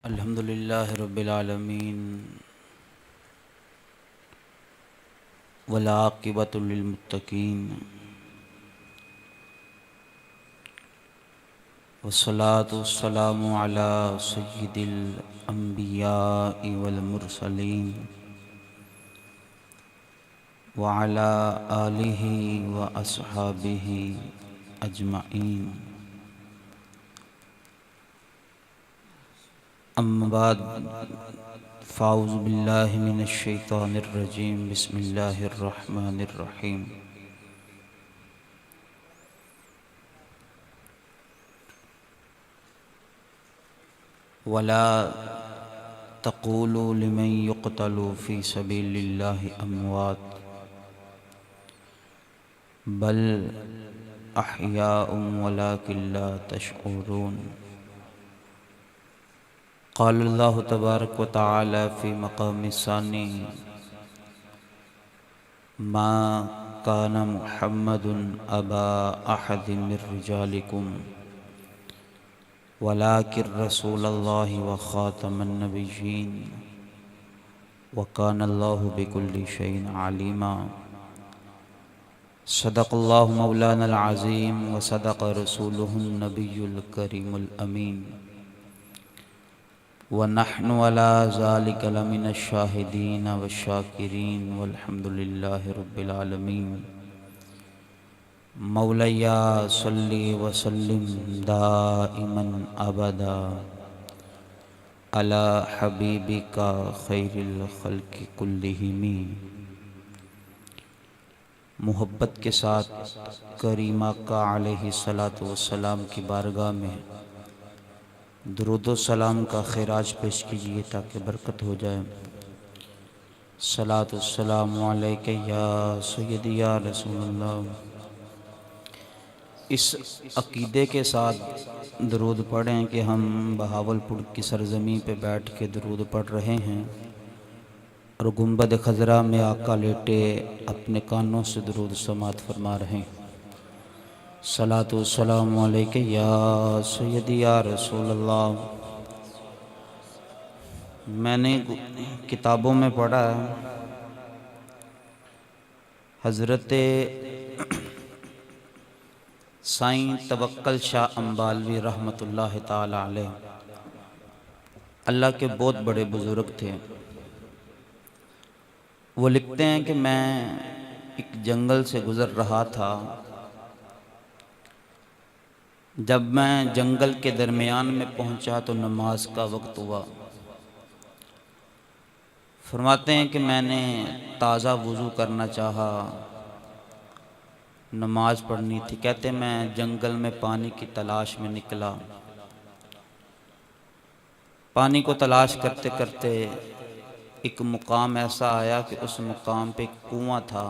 अल्हम्दुलिल्लाहि रब्बिल आलमीन वल आक़िबतु लिल मुत्तक़ीन वस्सलातु वस्सलामु अला सय्यिदिल अंबियाइ वल मुरसलीन व अला आलिहि व अस्हाबिहि अजमईन। अम्मा बाद फ़ाऊज़ु बिल्लाहि मिनश शैतानिर रजीम बिस्मिल्लाहिर रहमानिर रहीम। वला तक़ूलू लिमन युक़तलू फ़ी सबीलिल्लाहि अमवात बल अहयाउम वलाकिन ला तशऊरून। क़ाल अल्लाहु तबारक व तआला फ़ी मक़ामि सानी मा कान मुहम्मदुन अबा अहदिम मिर रिजालिकुम वलाकिन रसूलल्लाहि व ख़ातमन नबिय्यीन व कानल्लाहु बिकुल्लि शैइन अलीमा। सदक़ल्लाहु मौलानल अज़ीम व सदक़ रसूलुहुन नबियुल करीमुल अमीन व नहनु अला ज़ालिका लमिनश शाहिदीन व शाकिरीन वल्हम्दुलिल्लाहि रब्बिल आलमीन। मौलया सल्ली व सल्लिम दाइमन अबदा अला हबीबिका खैरिल खल्क़ि कुल्लिहिमी। मोहब्बत के साथ करीमा का अलैहिस्सलातु वस्सलाम की बारगाह में दुरूद व सलाम का खिराज पेश कीजिए ताकि बरकत हो जाए। सलातु वस्सलामु अलैका या सय्यदी या रसूलल्लाह। इस अक़ीदे के साथ दुरूद पढ़ें कि हम बहावलपुर की सरज़मीं पे बैठ के दुरूद पढ़ रहे हैं और गुंबद खजरा में आका लेटे अपने कानों से दुरूद समात फरमा रहे हैं। सलातु वस्सलामु अलैका या सय्यदी या रसूलल्लाह। मैंने किताबों में पढ़ा हज़रत साईं तवक्कल शाह अम्बालवी रहमतुल्लाह ताला अलैह अल्लाह के बहुत बड़े बुज़ुर्ग थे। वो लिखते हैं कि मैं एक जंगल से गुज़र रहा था। जब मैं जंगल के दरमियान में पहुंचा तो नमाज का वक्त हुआ। फरमाते हैं कि मैंने ताज़ा वज़ू करना चाहा, नमाज पढ़नी थी। कहते मैं जंगल में पानी की तलाश में निकला। पानी को तलाश करते करते एक मुकाम ऐसा आया कि उस मुकाम पे एक कुआं था।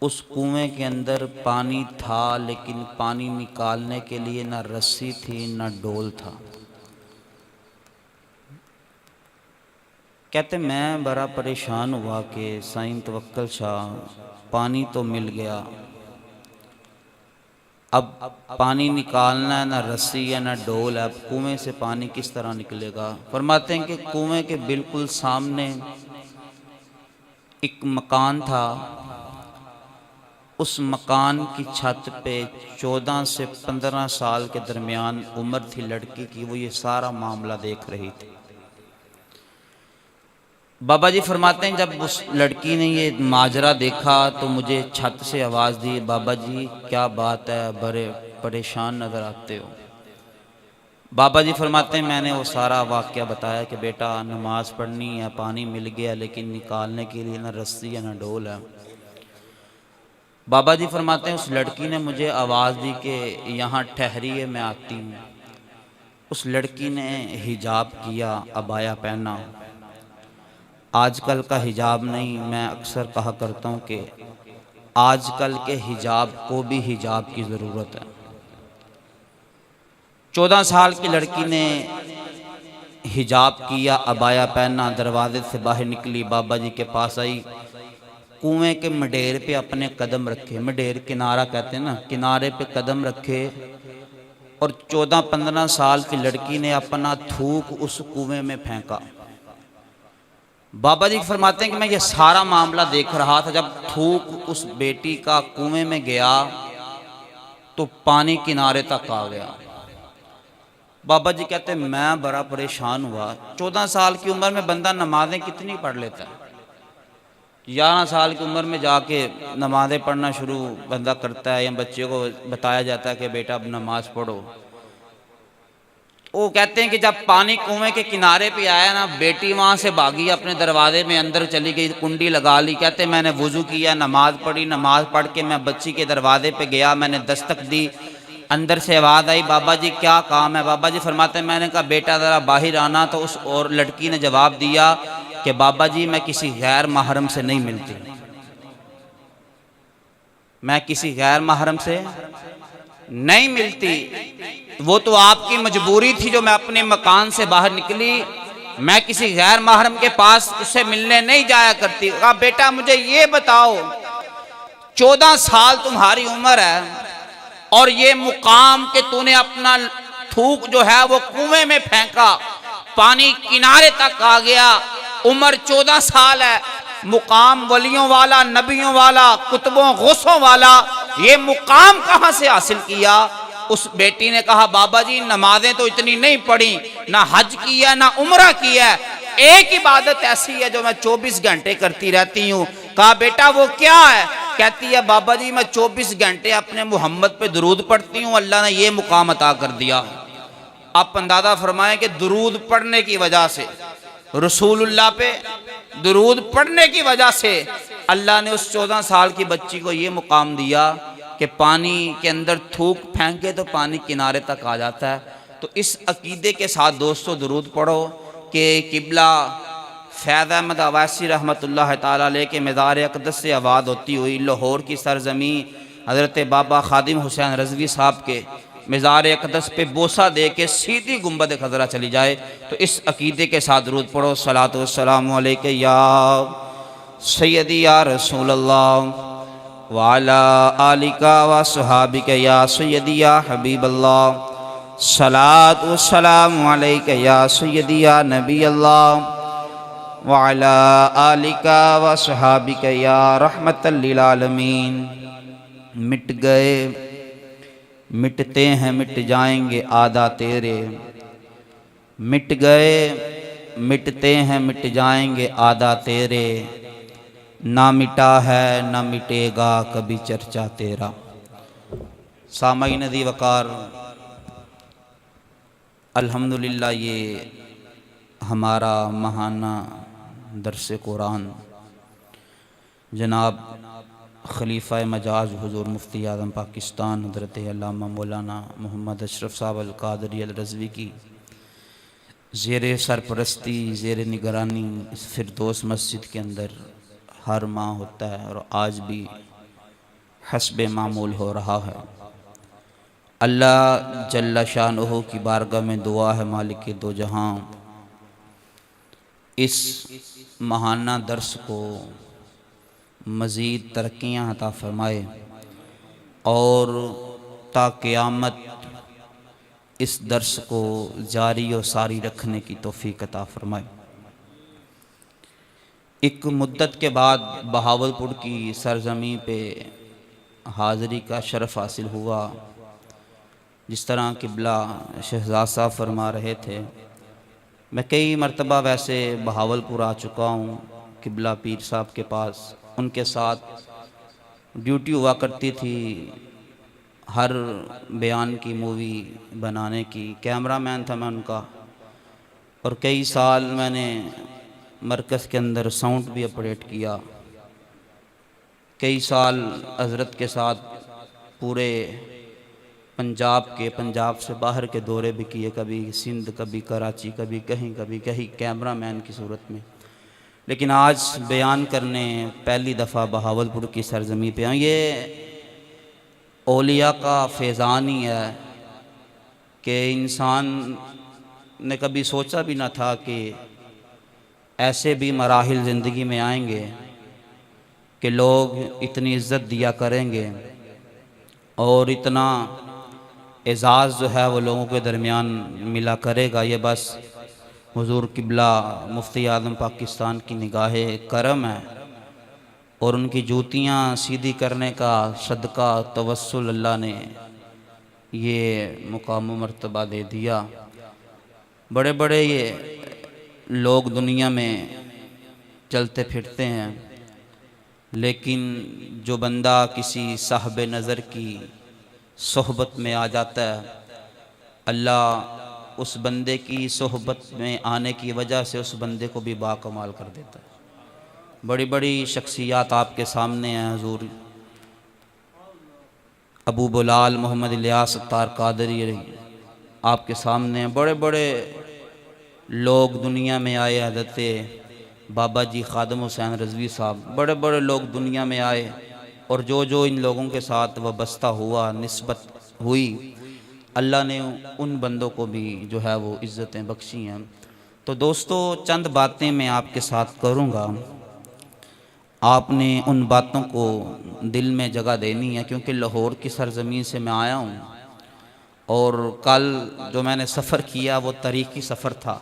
उस कुएं के अंदर पानी था लेकिन पानी निकालने के लिए ना रस्सी थी ना डोल था। कहते मैं बड़ा परेशान हुआ कि साईं तवक्कल शाह पानी तो मिल गया, अब पानी निकालना है, ना रस्सी है ना डोल है, अब कुएं से पानी किस तरह निकलेगा। फरमाते हैं कि कुएं के बिल्कुल सामने एक मकान था। उस मकान की छत पे 14 से 15 साल के दरमियान उम्र थी लड़की की। वो ये सारा मामला देख रही थी। बाबा जी फरमाते हैं जब उस लड़की ने ये माजरा देखा तो मुझे छत से आवाज़ दी, बाबा जी क्या बात है, बड़े परेशान नज़र आते हो। बाबा जी फरमाते हैं मैंने वो सारा वाक़या बताया कि बेटा नमाज़ पढ़नी है, पानी मिल गया लेकिन निकालने के लिए ना रस्सी है ना डोल है। बाबा जी फरमाते हैं उस लड़की ने मुझे आवाज़ दी कि यहाँ ठहरिए मैं आती हूँ। उस लड़की ने हिजाब किया, अबाया पहना। आजकल का हिजाब नहीं, मैं अक्सर कहा करता हूँ कि आजकल के हिजाब को भी हिजाब की ज़रूरत है। 14 साल की लड़की ने हिजाब किया, अबाया पहना, दरवाजे से बाहर निकली, बाबा जी के पास आई। कुएं के मडेर पे अपने कदम रखे, मडेर किनारा कहते हैं ना, किनारे पे कदम रखे और 14-15 साल की लड़की ने अपना थूक उस कुएं में फेंका। बाबा जी फरमाते हैं कि मैं ये सारा मामला देख रहा था। जब थूक उस बेटी का कुएं में गया तो पानी किनारे तक आ गया। बाबा जी कहते मैं बड़ा परेशान हुआ। 14 साल की उम्र में बंदा नमाजें कितनी पढ़ लेता है। 11 साल की उम्र में जाके नमाजें पढ़ना शुरू बंदा करता है, या बच्चे को बताया जाता है कि बेटा अब नमाज पढ़ो। वो कहते हैं कि जब पानी कुएं के किनारे पे आया ना, बेटी वहाँ से भागी, अपने दरवाजे में अंदर चली गई, कुंडी लगा ली। कहते मैंने वुज़ू किया, नमाज पढ़ी, नमाज पढ़ के मैं बच्ची के दरवाजे पे गया, मैंने दस्तक दी, अंदर से आवाज़ आई, बाबा जी क्या काम है। बाबा जी फरमाते हैं मैंने कहा बेटा ज़रा बाहर आना। तो उस और लड़की ने जवाब दिया कि बाबा जी मैं किसी गैर महरम से नहीं मिलती, मैं किसी गैर महरम से नहीं मिलती। वो तो आपकी मजबूरी थी जो मैं अपने मकान से बाहर निकली, मैं किसी गैर महरम के पास उससे मिलने नहीं जाया करती। कहा बेटा मुझे ये बताओ, 14 साल तुम्हारी उम्र है और ये मुकाम के तूने अपना थूक जो है वो कुएं में फेंका, पानी किनारे तक आ गया, उम्र 14 साल है, मुकाम वलियों वाला, नबियों वाला, कुतुबों गौसों वाला, ये मुकाम कहां से हासिल किया। उस बेटी ने कहा बाबा जी नमाजें तो इतनी नहीं पढ़ी, ना हज किया ना उम्रा किया, एक इबादत ऐसी है जो मैं 24 घंटे करती रहती हूँ। कहा बेटा वो क्या है। कहती है बाबा जी मैं 24 घंटे अपने मोहम्मद पे दुरूद पढ़ती हूँ, अल्लाह ने ये मुकाम अता कर दिया। आप अंदाजा फरमाएं कि दुरूद पढ़ने की वजह से, रसूलुल्लाह पे दुरूद पढ़ने की वजह से अल्लाह ने उस 14 साल की बच्ची को ये मुकाम दिया कि पानी के अंदर थूक फेंके तो पानी किनारे तक आ जाता है। तो इस अकीदे के साथ दोस्तों दुरूद पढ़ो कि किबला फैज़ अहमद अवैसी रहमतुल्लाह ताला अलैह के मज़ार अक़दस से आवाज़ होती हुई लाहौर की सरजमी हज़रत बाबा खादिम हुसैन रज़वी साहब के मज़ार अक़दस पे बोसा दे के सीधी गुंबद खज़रा चली जाए। तो इस अकीदे के साथ दुरूद पढ़ो। सलातो वस्सलामु अलैका या सय्यदी या रसूलल्लाह वाला आलिका व सहाबिका या सय्यदी या हबीबल्लाह। सलात व सलाम अलैका या सय्यदी या नबी अल्लाह वाला आलिका व सहाबिका या रहमतल लिल आलमीन। मिट गए मिटते हैं मिट जाएंगे आदा तेरे, मिट गए मिटते हैं मिट जाएंगे आदा तेरे, ना मिटा है ना मिटेगा कभी चर्चा तेरा। सामईन दी वकार, अल्हम्दुलिल्लाह ये हमारा महाना दरस कुरान जनाब खलीफा मजाज हुजूर मुफ्ती आज़म पाकिस्तान हज़रत अल्लामा मौलाना मोहम्मद अशरफ साहब अल कादरी अल रज़वी की ज़ेर सरपरस्ती ज़ेर निगरानी इस फिरदौस मस्जिद के अंदर हर माह होता है और आज भी हस्बे मामूल हो रहा है। अल्लाह जल्ला शानुहु की बारगाह में दुआ है मालिक दो जहां इस महाना दर्स को मज़ीद तरक्कियाँ अता फ़रमाए और ता क़यामत इस दर्स को जारी और सारी रखने की तौफ़ीक़ अता फ़रमाए। एक मुद्दत के बाद बहावलपुर की सरज़मी पे हाज़री का शरफ़ हासिल हुआ। जिस तरह किबला शहज़ाद साहब फरमा रहे थे, मैं कई मरतबा वैसे बहावलपुर आ चुका हूँ किबला पीर साहब के पास। उनके साथ ड्यूटी हुआ करती थी हर बयान की मूवी बनाने की, कैमरामैन था मैं उनका। और कई साल मैंने मरकज़ के अंदर साउंड भी ऑपरेट किया। कई साल हज़रत के साथ पूरे पंजाब से बाहर के दौरे भी किए, कभी सिंध, कभी कराची, कभी कहीं कैमरामैन की सूरत में। लेकिन आज बयान करने पहली दफ़ा बहावलपुर की सरज़मी पे आए। ये औलिया का फैज़ान ही है कि इंसान ने कभी सोचा भी ना था कि ऐसे भी मराहिल ज़िंदगी में आएंगे कि लोग इतनी इज़्ज़त दिया करेंगे और इतना एजाज़ जो है वो लोगों के दरमियान मिला करेगा। ये बस हुजूर किबला मुफ्ती आज़म पाकिस्तान की निगाह करम है और उनकी जूतियाँ सीधी करने का सदका तवस्सुल अल्लाह ने ये मुकाम मर्तबा दे दिया। बड़े बड़े ये लोग दुनिया में चलते फिरते हैं, लेकिन जो बंदा किसी साहब नज़र की सोहबत में आ जाता है, अल्लाह उस बंदे की सोहबत में आने की वजह से उस बंदे को भी बाकमाल कर देता है। बड़ी बड़ी शख्सियात आपके सामने हैं। हुजूर अबू बुलाल मोहम्मद इलियास सत्तार कादरी आपके सामने हैं। बड़े बड़े लोग दुनिया में आए, हज़रत बाबा जी खादम हुसैन रज़वी साहब, बड़े बड़े लोग दुनिया में आए और जो जो इन लोगों के साथ वाबस्ता हुआ, निस्बत हुई, अल्लाह ने उन बंदों को भी जो है वो इज़्ज़तें बख्शी हैं। तो दोस्तों, चंद बातें मैं आपके साथ करूँगा, आपने उन बातों को दिल में जगह देनी है, क्योंकि लाहौर की सरज़मीन से मैं आया हूँ और कल जो मैंने सफ़र किया वो तरीक़ी सफ़र था।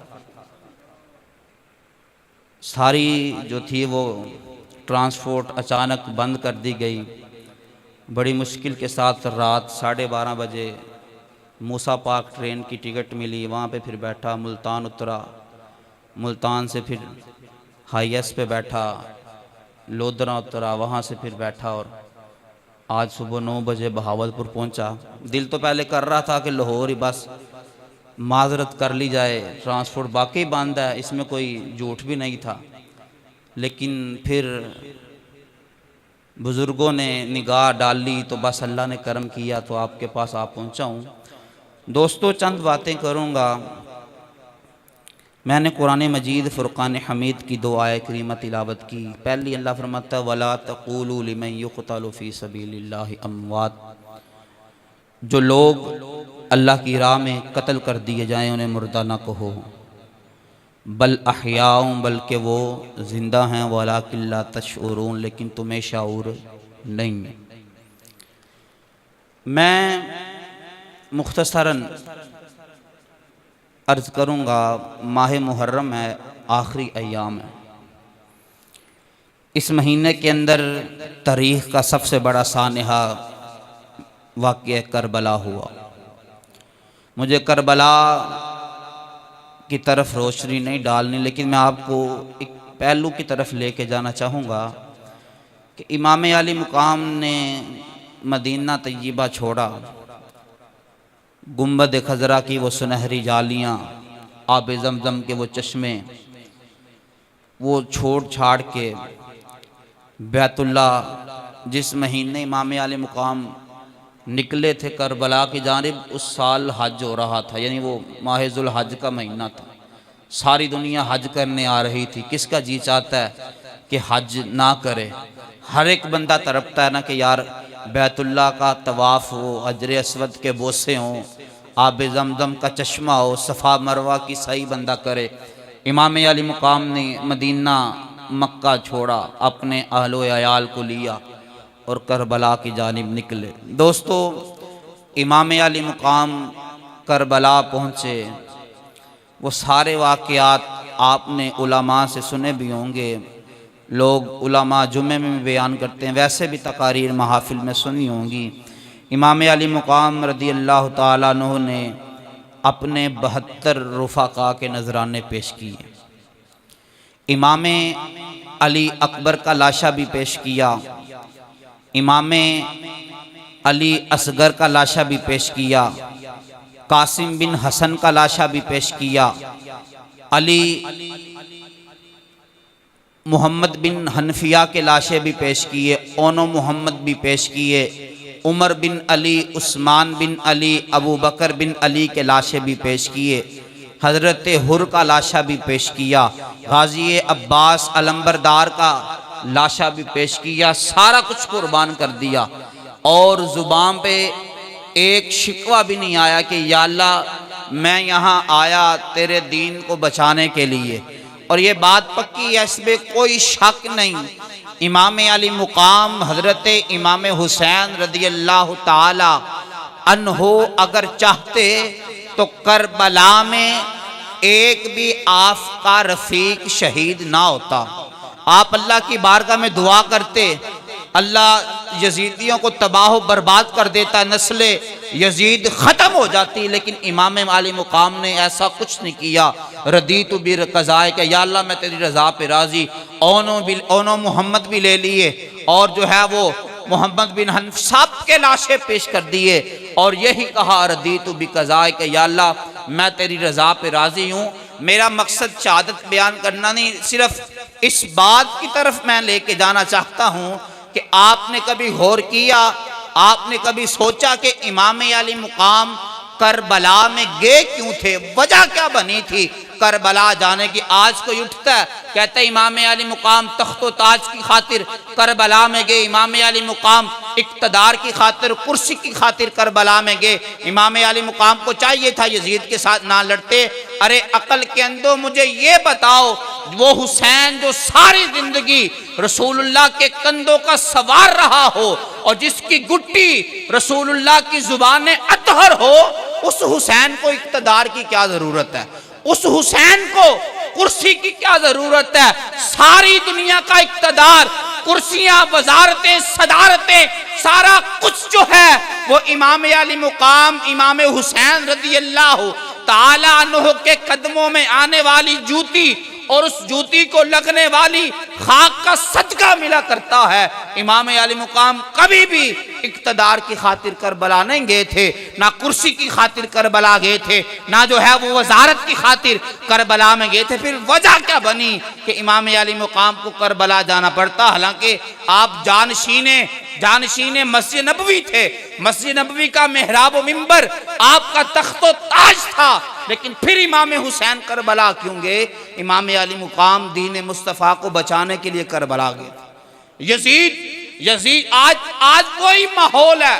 सारी जो थी वो ट्रांसपोर्ट अचानक बंद कर दी गई। बड़ी मुश्किल के साथ रात 12:30 बजे मूसा पाक ट्रेन की टिकट मिली, वहाँ पे फिर बैठा, मुल्तान उतरा, मुल्तान से फिर हाईएस पे बैठा, लोधरा उतरा, वहाँ से फिर बैठा और आज सुबह 9 बजे बहावलपुर पहुँचा। दिल तो पहले कर रहा था कि लाहौर ही बस माजरत कर ली जाए, ट्रांसपोर्ट बाकी बंद है, इसमें कोई झूठ भी नहीं था। लेकिन फिर बुज़ुर्गों ने निगाह डाली तो बस अल्लाह ने करम किया तो आपके पास आ पहुँचा हूँ। दोस्तों, चंद बातें करूँगा। मैंने कुरान मजीद फ़ुरक़ान हमीद की 2 आयत करीमा तिलावत की। पहली अल्लाह फरमाता वला तक़ूलू लिमन युक़तलु फ़ी सबीलिल्लाहि अमवात, जो लोग अल्लाह की राह में कत्ल कर दिए जाएँ उन्हें मुर्दा ना कहो, बल अहयाउं, बल्कि वो ज़िंदा हैं, वलाकिन ला तशऊरून, लेकिन तुम्हें शाऊर नहीं है। मैं मुख्तसरन अर्ज़ करूँगा, माह मुहर्रम है, आखिरी अय्याम है। इस महीने के अंदर तारीख़ का सबसे बड़ा सानहा वाक़या करबला हुआ। मुझे करबला की तरफ रोशनी नहीं डालनी, लेकिन मैं आपको एक पहलू की तरफ लेके जाना चाहूँगा कि इमाम अली मुकाम ने मदीना तय्यबा छोड़ा, गुंबद खजरा की वो सुनहरी जालियाँ, आब ज़मज़म के वो चश्मे, वो छोड़ छाड़ के बैतुल्ला, जिस महीने इमाम अली मुकाम निकले थे करबला की जानिब, उस साल हज हो रहा था, यानी वो माह ज़ुल हज का महीना था। सारी दुनिया हज करने आ रही थी। किसका जी चाहता है कि हज ना करे? हर एक बंदा तड़पता है ना कि यार बैतुल्ला का तवाफ़ हो, हजर अस्वद के बोसे हों, आब ज़मज़म का चश्मा हो, सफ़ा मरवा की सही बंदा करे। इमाम अली मुकाम ने मदीना मक्का छोड़ा, अपने अहलो अयाल को लिया और करबला की जानिब निकले। दोस्तों, इमाम अली मुकाम करबला पहुँचे, वो सारे वाक़यात आपने उलमा से सुने भी होंगे, लोग उलमा जुमे में भी बयान करते हैं, वैसे भी तकारीर महाफिल में सुनी होंगी। इमाम अली मुकाम रदी अल्लाह ताला अन्हु ने अपने 72 रुफ़ाक़ा के नजराने पेश किए। इमाम अली अकबर का लाशा भी पेश किया, इमाम अली असगर का लाशा भी पेश किया, कासिम बिन हसन का लाशा भी पेश किया, अली मोहम्मद बिन हनफिया के लाशे भी पेश किए, ओनो मोहम्मद भी पेश किए, उमर बिन अली, उस्मान बिन अली, अबू बकर बिन अली के लाशे भी पेश किए, हज़रत हुर का लाशा भी पेश किया, गाजी अब्बास अलम्बरदार का लाशा भी पेश किया। सारा कुछ कुर्बान कर दिया और ज़ुबान पे एक शिकवा भी नहीं आया कि या अल्लाह मैं यहाँ आया तेरे दीन को बचाने के लिए। और ये बात पक्की है, इसमें कोई शक नहीं। इमाम अली मुकाम हज़रत इमाम हुसैन रदी अल्लाह ताला अन्हो अगर चाहते तो करबला में एक भी आपका रफीक शहीद ना होता। आप अल्लाह की बारगाह में दुआ करते, अल्लाह यजीदियों को तबाह बर्बाद कर देता, नस्ल यजीद ख़त्म हो जाती, लेकिन इमाम आली मुकाम ने ऐसा कुछ नहीं किया। रदीतु बिक़ज़ाए के, या अल्लाह मैं तेरी रज़ा पे राज़ी। ओनो मोहम्मद भी ले लिए और जो है वो मोहम्मद बिन हनफ सब के लाशें पेश कर दिए और यही कहा रदीतु बिक़ज़ाए के, या अल्लाह मैं तेरी रज़ा पे राज़ी हूँ। मेरा मकसद शहादत बयान करना नहीं, सिर्फ इस बात की तरफ मैं लेके जाना चाहता हूँ कि आपने कभी गौर किया, आपने कभी सोचा कि इमाम अली मुकाम करबला में गए क्यों थे, वजह क्या बनी थी करबला जाने की। आज कोई उठता है कहता है इमाम अली मुकाम तख्तो ताज की खातिर करबला में गए, इमाम अली मुकाम इक्तदार की खातिर कुर्सी की खातिर करबला में गए, इमाम अली मुकाम को चाहिए था यजीद के साथ ना लड़ते। अरे अकल के अंदर मुझे ये बताओ, वो हुसैन जो सारी जिंदगी रसूलुल्लाह के कंधों का सवार रहा हो और जिसकी गुट्टी रसूलुल्लाह की जुबान अतहर हो, उस हुसैन को इक्तदार की क्या जरूरत है, उस हुसैन को कुर्सी की क्या जरूरत है। सारी दुनिया का इक्तदार, कुर्सियां, वजारतें, सदारतें, सारा कुछ जो है वो इमाम अली मुकाम इमाम हुसैन रज़ी अल्लाह ताला अन्हु के कदमों में आने वाली जूती और उस जूती को लगने वाली खाक का सदका मिला करता है। इमाम अली मुकाम कभी भी इक्तदार की खातिर करबला नहीं गए थे, ना कुर्सी की खातिर करबला गए थे, ना जो है वो वजारत की खातिर करबला में गए थे। फिर वजह क्या बनी कि इमाम अली मुकाम को करबला जाना पड़ता। हालांकि आप जानशीने मस्जिद नबवी थे, मस्जिद नबवी का मेहराब व मिंबर आपका तख्तो ताज था, लेकिन फिर इमाम हुसैन करबला क्यों गए? इमाम अली मुकाम दीन मुस्तफ़ा को बचाने के लिए करबला गए। यजीद आज वही माहौल है।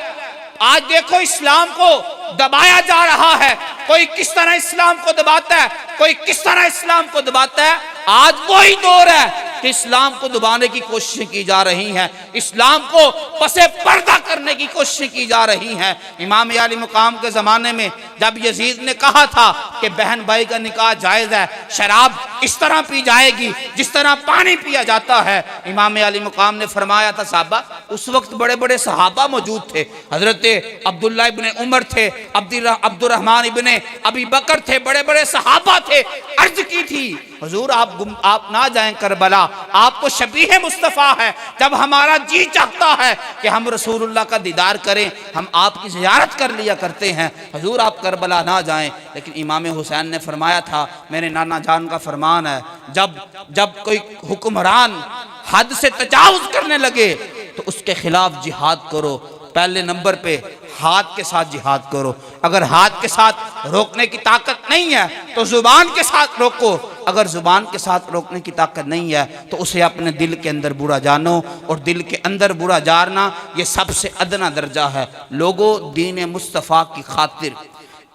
आज देखो इस्लाम को दबाया जा रहा है, कोई किस तरह इस्लाम को दबाता है, कोई किस तरह इस्लाम को दबाता है। आज वही दौर है कि इस्लाम को दबाने की कोशिशें की जा रही हैं, इस्लाम को पसे पर्दा करने की कोशिशें की जा रही हैं। इमाम अली मुकाम के ज़माने में जब यजीद ने कहा था कि बहन भाई का निकाह जायज़ है, शराब इस तरह पी जाएगी जिस तरह पानी पिया जाता है, इमाम अली मुकाम ने फरमाया था साहबा, उस वक्त बड़े बड़े सहाबा मौजूद थे, हजरत अब्दुल्ला इब्ने उमर थे, अब्दुर्रहमान इब्ने अबी बकर थे, बड़े बड़े सहाबा थे। अर्ज की थी हुजूर आप ना जाएं करबला, आप तो शबीह मुस्तफ़ा है, जब हमारा जी चाहता है कि हम रसूलुल्लाह का दीदार करें, हम आपकी ज़ियारत कर लिया करते हैं, हुजूर आप करबला ना जाएं। लेकिन इमाम हुसैन ने फरमाया था, मेरे नाना जान का फरमान है, जब कोई हुक्मरान हद से तजावुज़ करने लगे तो उसके खिलाफ जिहाद करो। पहले नंबर पे हाथ के साथ जिहाद करो। अगर हाथ के साथ रोकने की ताकत नहीं है तो जुबान के साथ रोको, अगर जुबान के साथ रोकने की ताकत नहीं है तो उसे अपने दिल के अंदर बुरा जानो, और दिल के अंदर बुरा जानना ये सबसे अदना दर्जा है। लोगों, दीन मुस्तफ़ा की खातिर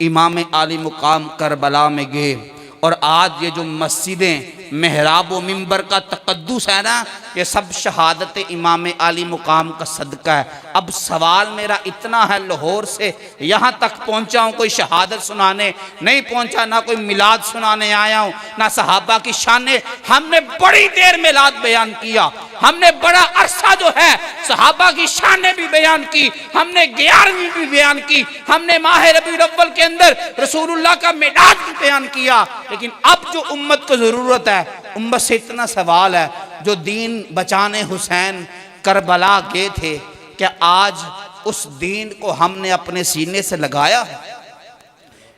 इमाम आली मुकाम करबला में गए, और आज ये जो मस्जिदें, मेहराब व मिंबर का तकद्दुस है ना, ये सब शहादत इमाम आली मुकाम का सदका है। अब सवाल मेरा इतना है, लाहौर से यहाँ तक पहुँचा हूँ, कोई शहादत सुनाने नहीं पहुँचा, ना कोई मिलाद सुनाने आया हूँ, ना सहाबा की शाने। हमने बड़ी देर मिलाद बयान किया, हमने बड़ा अरसा जो है सहाबा की शाने भी बयान की, हमने 11वीं भी बयान की, हमने माह रबीउल अव्वल के अंदर रसूलुल्लाह का मिलाद भी बयान किया। लेकिन अब जो उम्मत को ज़रूरत है, उम्मत से इतना सवाल है, जो दीन बचाने हुसैन करबला गए थे, क्या आज उस दीन को हमने अपने सीने से लगाया है?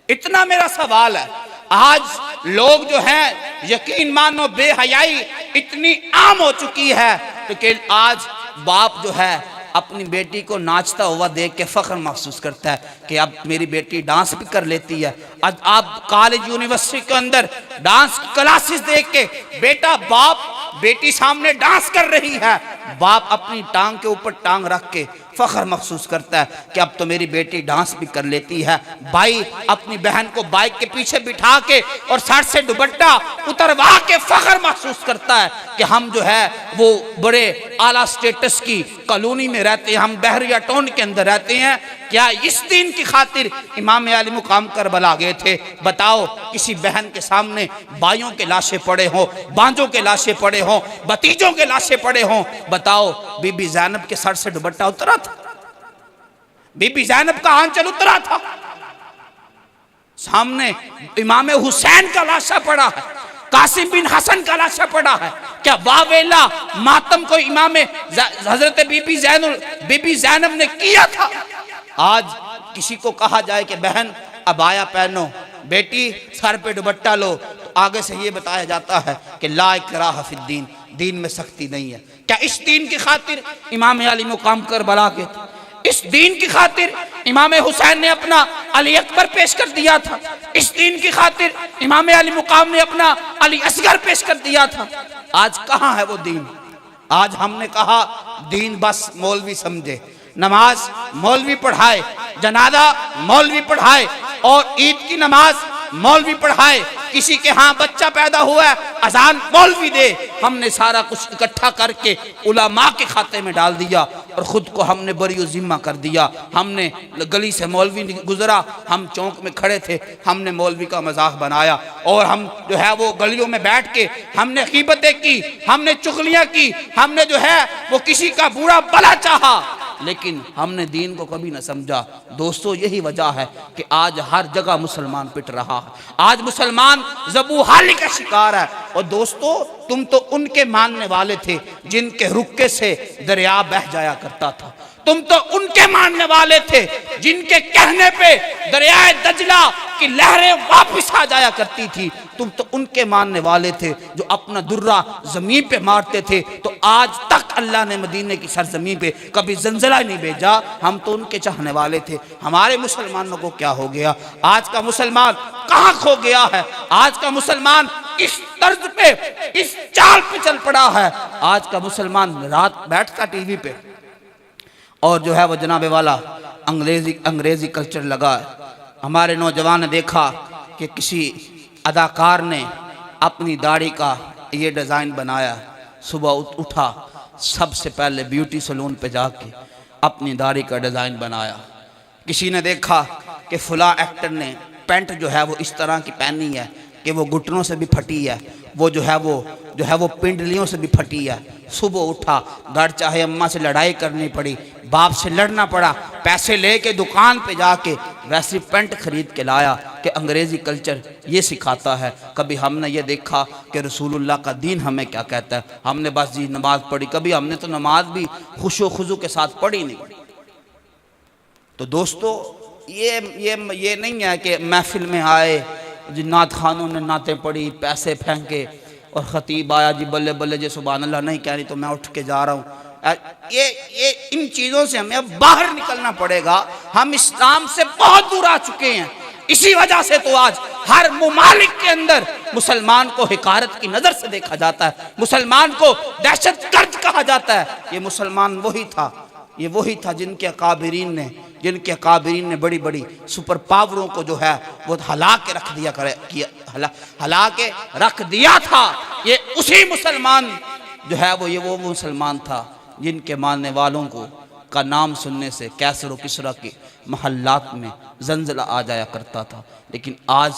इतना मेरा सवाल है। आज लोग जो हैं, यकीन मानो बेहयाई इतनी आम हो चुकी है, लेकिन आज बाप जो है अपनी बेटी को नाचता हुआ देख के फख्र महसूस करता है कि अब मेरी बेटी डांस भी कर लेती है। आज आप कॉलेज यूनिवर्सिटी के अंदर डांस क्लासेस देख के बाप बेटी सामने डांस कर रही है, बाप अपनी टांग के ऊपर टांग रख के फख्र महसूस करता है कि अब तो मेरी बेटी डांस भी कर लेती है। भाई अपनी बहन को बाइक के पीछे बिठा के और सर से दुपट्टा उतरवा के फख्र महसूस करता है कि हम जो है वो बड़े आला स्टेटस की कॉलोनी में रहते हैं, हम बहरिया टाउन के अंदर रहते हैं। क्या इस दीन की खातिर इमाम अली मुकाम करबला गए थे? बताओ, किसी बहन के सामने भाइयों के लाशें पड़े हों, बांजों के लाशें पड़े हों, भतीजों के लाशें पड़े हों, बताओ बीबी ज़ैनब के सर से दुपट्टा उतरा था? बीबी ज़ैनब का आंचल उतरा था? सामने इमाम हुसैन का लाशा पड़ा है, कासिम बिन हसन का लाशा पड़ा है। क्या वावेला मातम को इमाम हजरत बीबी ज़ैनब ने किया था? आज किसी को कहा जाए कि बहन अबाया पहनो, बेटी सर पे दुपट्टा लो, तो आगे से ये बताया जाता है कि ला इकराह फिद्दीन, दीन में सख्ती नहीं है। क्या इस दीन की खातिर इमाम अली मुकाम करबला के थे? इस दीन की खातिर इमाम हुसैन ने अपना अली अकबर पेश कर दिया था? इस दीन की खातिर इमाम अली मुकाम ने अपना अली असगर पेश कर दिया था? आज कहाँ है वो दीन? आज हमने कहा दीन बस मौलवी समझे, नमाज मौलवी पढ़ाए, जनाजा मौलवी पढ़ाए और ईद की नमाज मौलवी पढ़ाए, किसी के यहाँ बच्चा पैदा हुआ है अजान मौलवी दे। हमने सारा कुछ इकट्ठा करके उलमा के खाते में डाल दिया और ख़ुद को हमने बरी जिम्मा कर दिया। हमने गली से मौलवी गुजरा, हम चौक में खड़े थे, हमने मौलवी का मजाक बनाया और हम जो है वो गलियों में बैठ के हमने ग़ीबतें की, हमने चुगलियाँ की, हमने जो है वो किसी का बुरा भला चाहा, लेकिन हमने दीन को कभी ना समझा। दोस्तों, यही वजह है कि आज हर जगह मुसलमान पिट रहा है, आज मुसलमान ज़बूहाली का शिकार है। और दोस्तों, तुम तो उनके मानने वाले थे जिनके रुक्के से दरिया बह जाया करता था, तुम तो उनके मानने वाले थे जिनके कहने पे दरियाए दजला की लहरें वापस आ जाया करती थी, तुम तो उनके मानने वाले थे जो अपना दुर्रा जमीन पे मारते थे। तो आज तक अल्लाह ने मदीने की सरजमीन पे कभी जंजला नहीं भेजा, हम तो उनके चाहने वाले थे। हमारे मुसलमानों को क्या हो गया? आज का मुसलमान कहाँ खो गया है? आज का मुसलमान इस तर्ज पे, इस चाल पे चल पड़ा है। आज का मुसलमान रात बैठता टीवी पे और जो है वो जनाबे वाला अंग्रेजी कल्चर लगा है। हमारे नौजवान ने देखा कि किसी अदाकार ने अपनी दाढ़ी का ये डिज़ाइन बनाया, सुबह उठा सबसे पहले ब्यूटी सैलून पे जाके अपनी दाढ़ी का डिज़ाइन बनाया। किसी ने देखा कि फुला एक्टर ने पैंट जो है वो इस तरह की पहनी है कि वो घुटनों से भी फटी है, वो जो है वो पिंडलियों से भी फटी है। सुबह उठा, घर चाहे अम्मा से लड़ाई करनी पड़ी, बाप से लड़ना पड़ा, पैसे लेके दुकान पे जाके वैसी पैंट खरीद के लाया कि अंग्रेज़ी कल्चर ये सिखाता है। कभी हमने ये देखा कि रसूलुल्लाह का दीन हमें क्या कहता है? हमने बस जी नमाज पढ़ी, कभी हमने तो नमाज भी खुशो खुजू के साथ पढ़ी नहीं। तो दोस्तों, ये नहीं है कि महफिल में आए जी नात खानों ने नातें पढ़ी, पैसे फेंके और ख़तीब आया जी बल्ले बल्ले जी सुभान अल्लाह नहीं कह रही तो मैं उठ के जा रहा हूँ। ये इन चीज़ों से हमें अब बाहर निकलना पड़ेगा। हम इस्लाम से बहुत दूर आ चुके हैं। इसी वजह से तो आज हर मुमालिक के अंदर मुसलमान को हिकारत की नज़र से देखा जाता है, मुसलमान को दहशतगर्द कहा जाता है। ये मुसलमान वही था जिनके अकाबिरीन ने बड़ी बड़ी सुपर पावरों को जो है वो हला के रख दिया था। ये उसी मुसलमान जो है वो मुसलमान था जिनके मानने वालों को का नाम सुनने से कैसर व किसरा के महल्लात में जंजला आ जाया करता था। लेकिन आज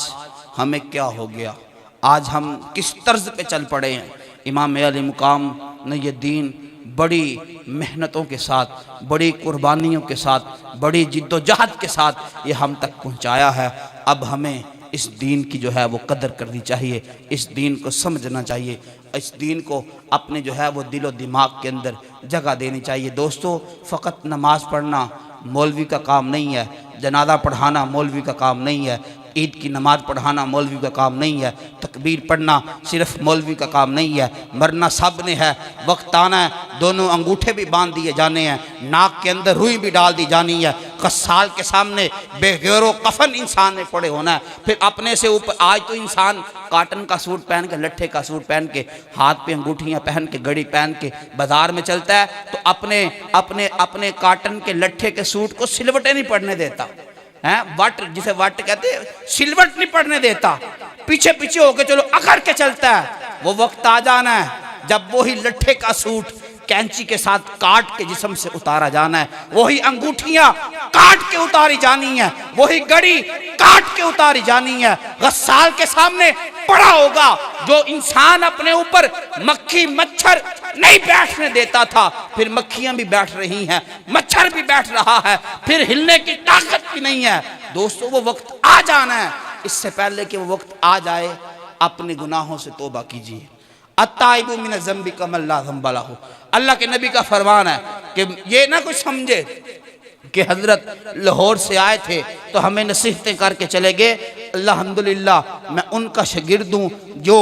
हमें क्या हो गया? आज हम किस तर्ज पे चल पड़े हैं? इमाम अली मुकाम ने ये दीन बड़ी मेहनतों के साथ, बड़ी कुर्बानियों के साथ, बड़ी जिद्दोजहद के साथ ये हम तक पहुंचाया है। अब हमें इस दीन की जो है वो कदर करनी चाहिए, इस दीन को समझना चाहिए, इस दीन को अपने जो है वो दिलो दिमाग के अंदर जगह देनी चाहिए। दोस्तों, फ़कत नमाज पढ़ना मौलवी का काम नहीं है, जनाजा पढ़ाना मौलवी का काम नहीं है, ईद की नमाज़ पढ़ाना मौलवी का काम नहीं है, तकबीर पढ़ना सिर्फ मौलवी का काम नहीं है। मरना सब ने है, वक्त आना है, दोनों अंगूठे भी बांध दिए जाने हैं, नाक के अंदर रुई भी डाल दी जानी है, कसाल के सामने बेगैरो कफन इंसान ने पड़े होना है। फिर अपने से ऊपर आज तो इंसान काटन का सूट पहन के, लट्ठे का सूट पहन के, हाथ पे अंगूठियाँ पहन के, घड़ी पहन के बाजार में चलता है, तो अपने काटन के लट्ठे के सूट को सिलवटें नहीं पड़ने देता है। वट जिसे वट कहते हैं, सिलवट नहीं पड़ने देता, पीछे पीछे होके चलो अकड़ के चलता है। वो वक्त आ जाना है जब वही लट्ठे का सूट कैंची के साथ काट के जिस्म से उतारा जाना है, वही अंगूठियां काट के उतारी जानी है, वही घड़ी काट के उतारी जानी है। गस्साल के सामने पड़ा होगा जो इंसान अपने ऊपर मक्खी मच्छर नहीं बैठने देता था, फिर मक्खियां भी बैठ रही हैं, मच्छर भी बैठ रहा है, फिर हिलने की ताकत भी नहीं है। दोस्तों वो वक्त आ जाना है, इससे पहले कि वो वक्त आ जाए अपने गुनाहों से तौबा कीजिए। अत्ताइबु मिन ज़ंबि कमन ला ज़ंब लहू। अल्लाह के नबी का फरमान है कि ये ना कुछ समझे कि हजरत लाहौर से आए थे तो हमें नसीहतें करके चले गए। अल्हम्दुलिल्लाह मैं उनका शागिर्द हूँ जो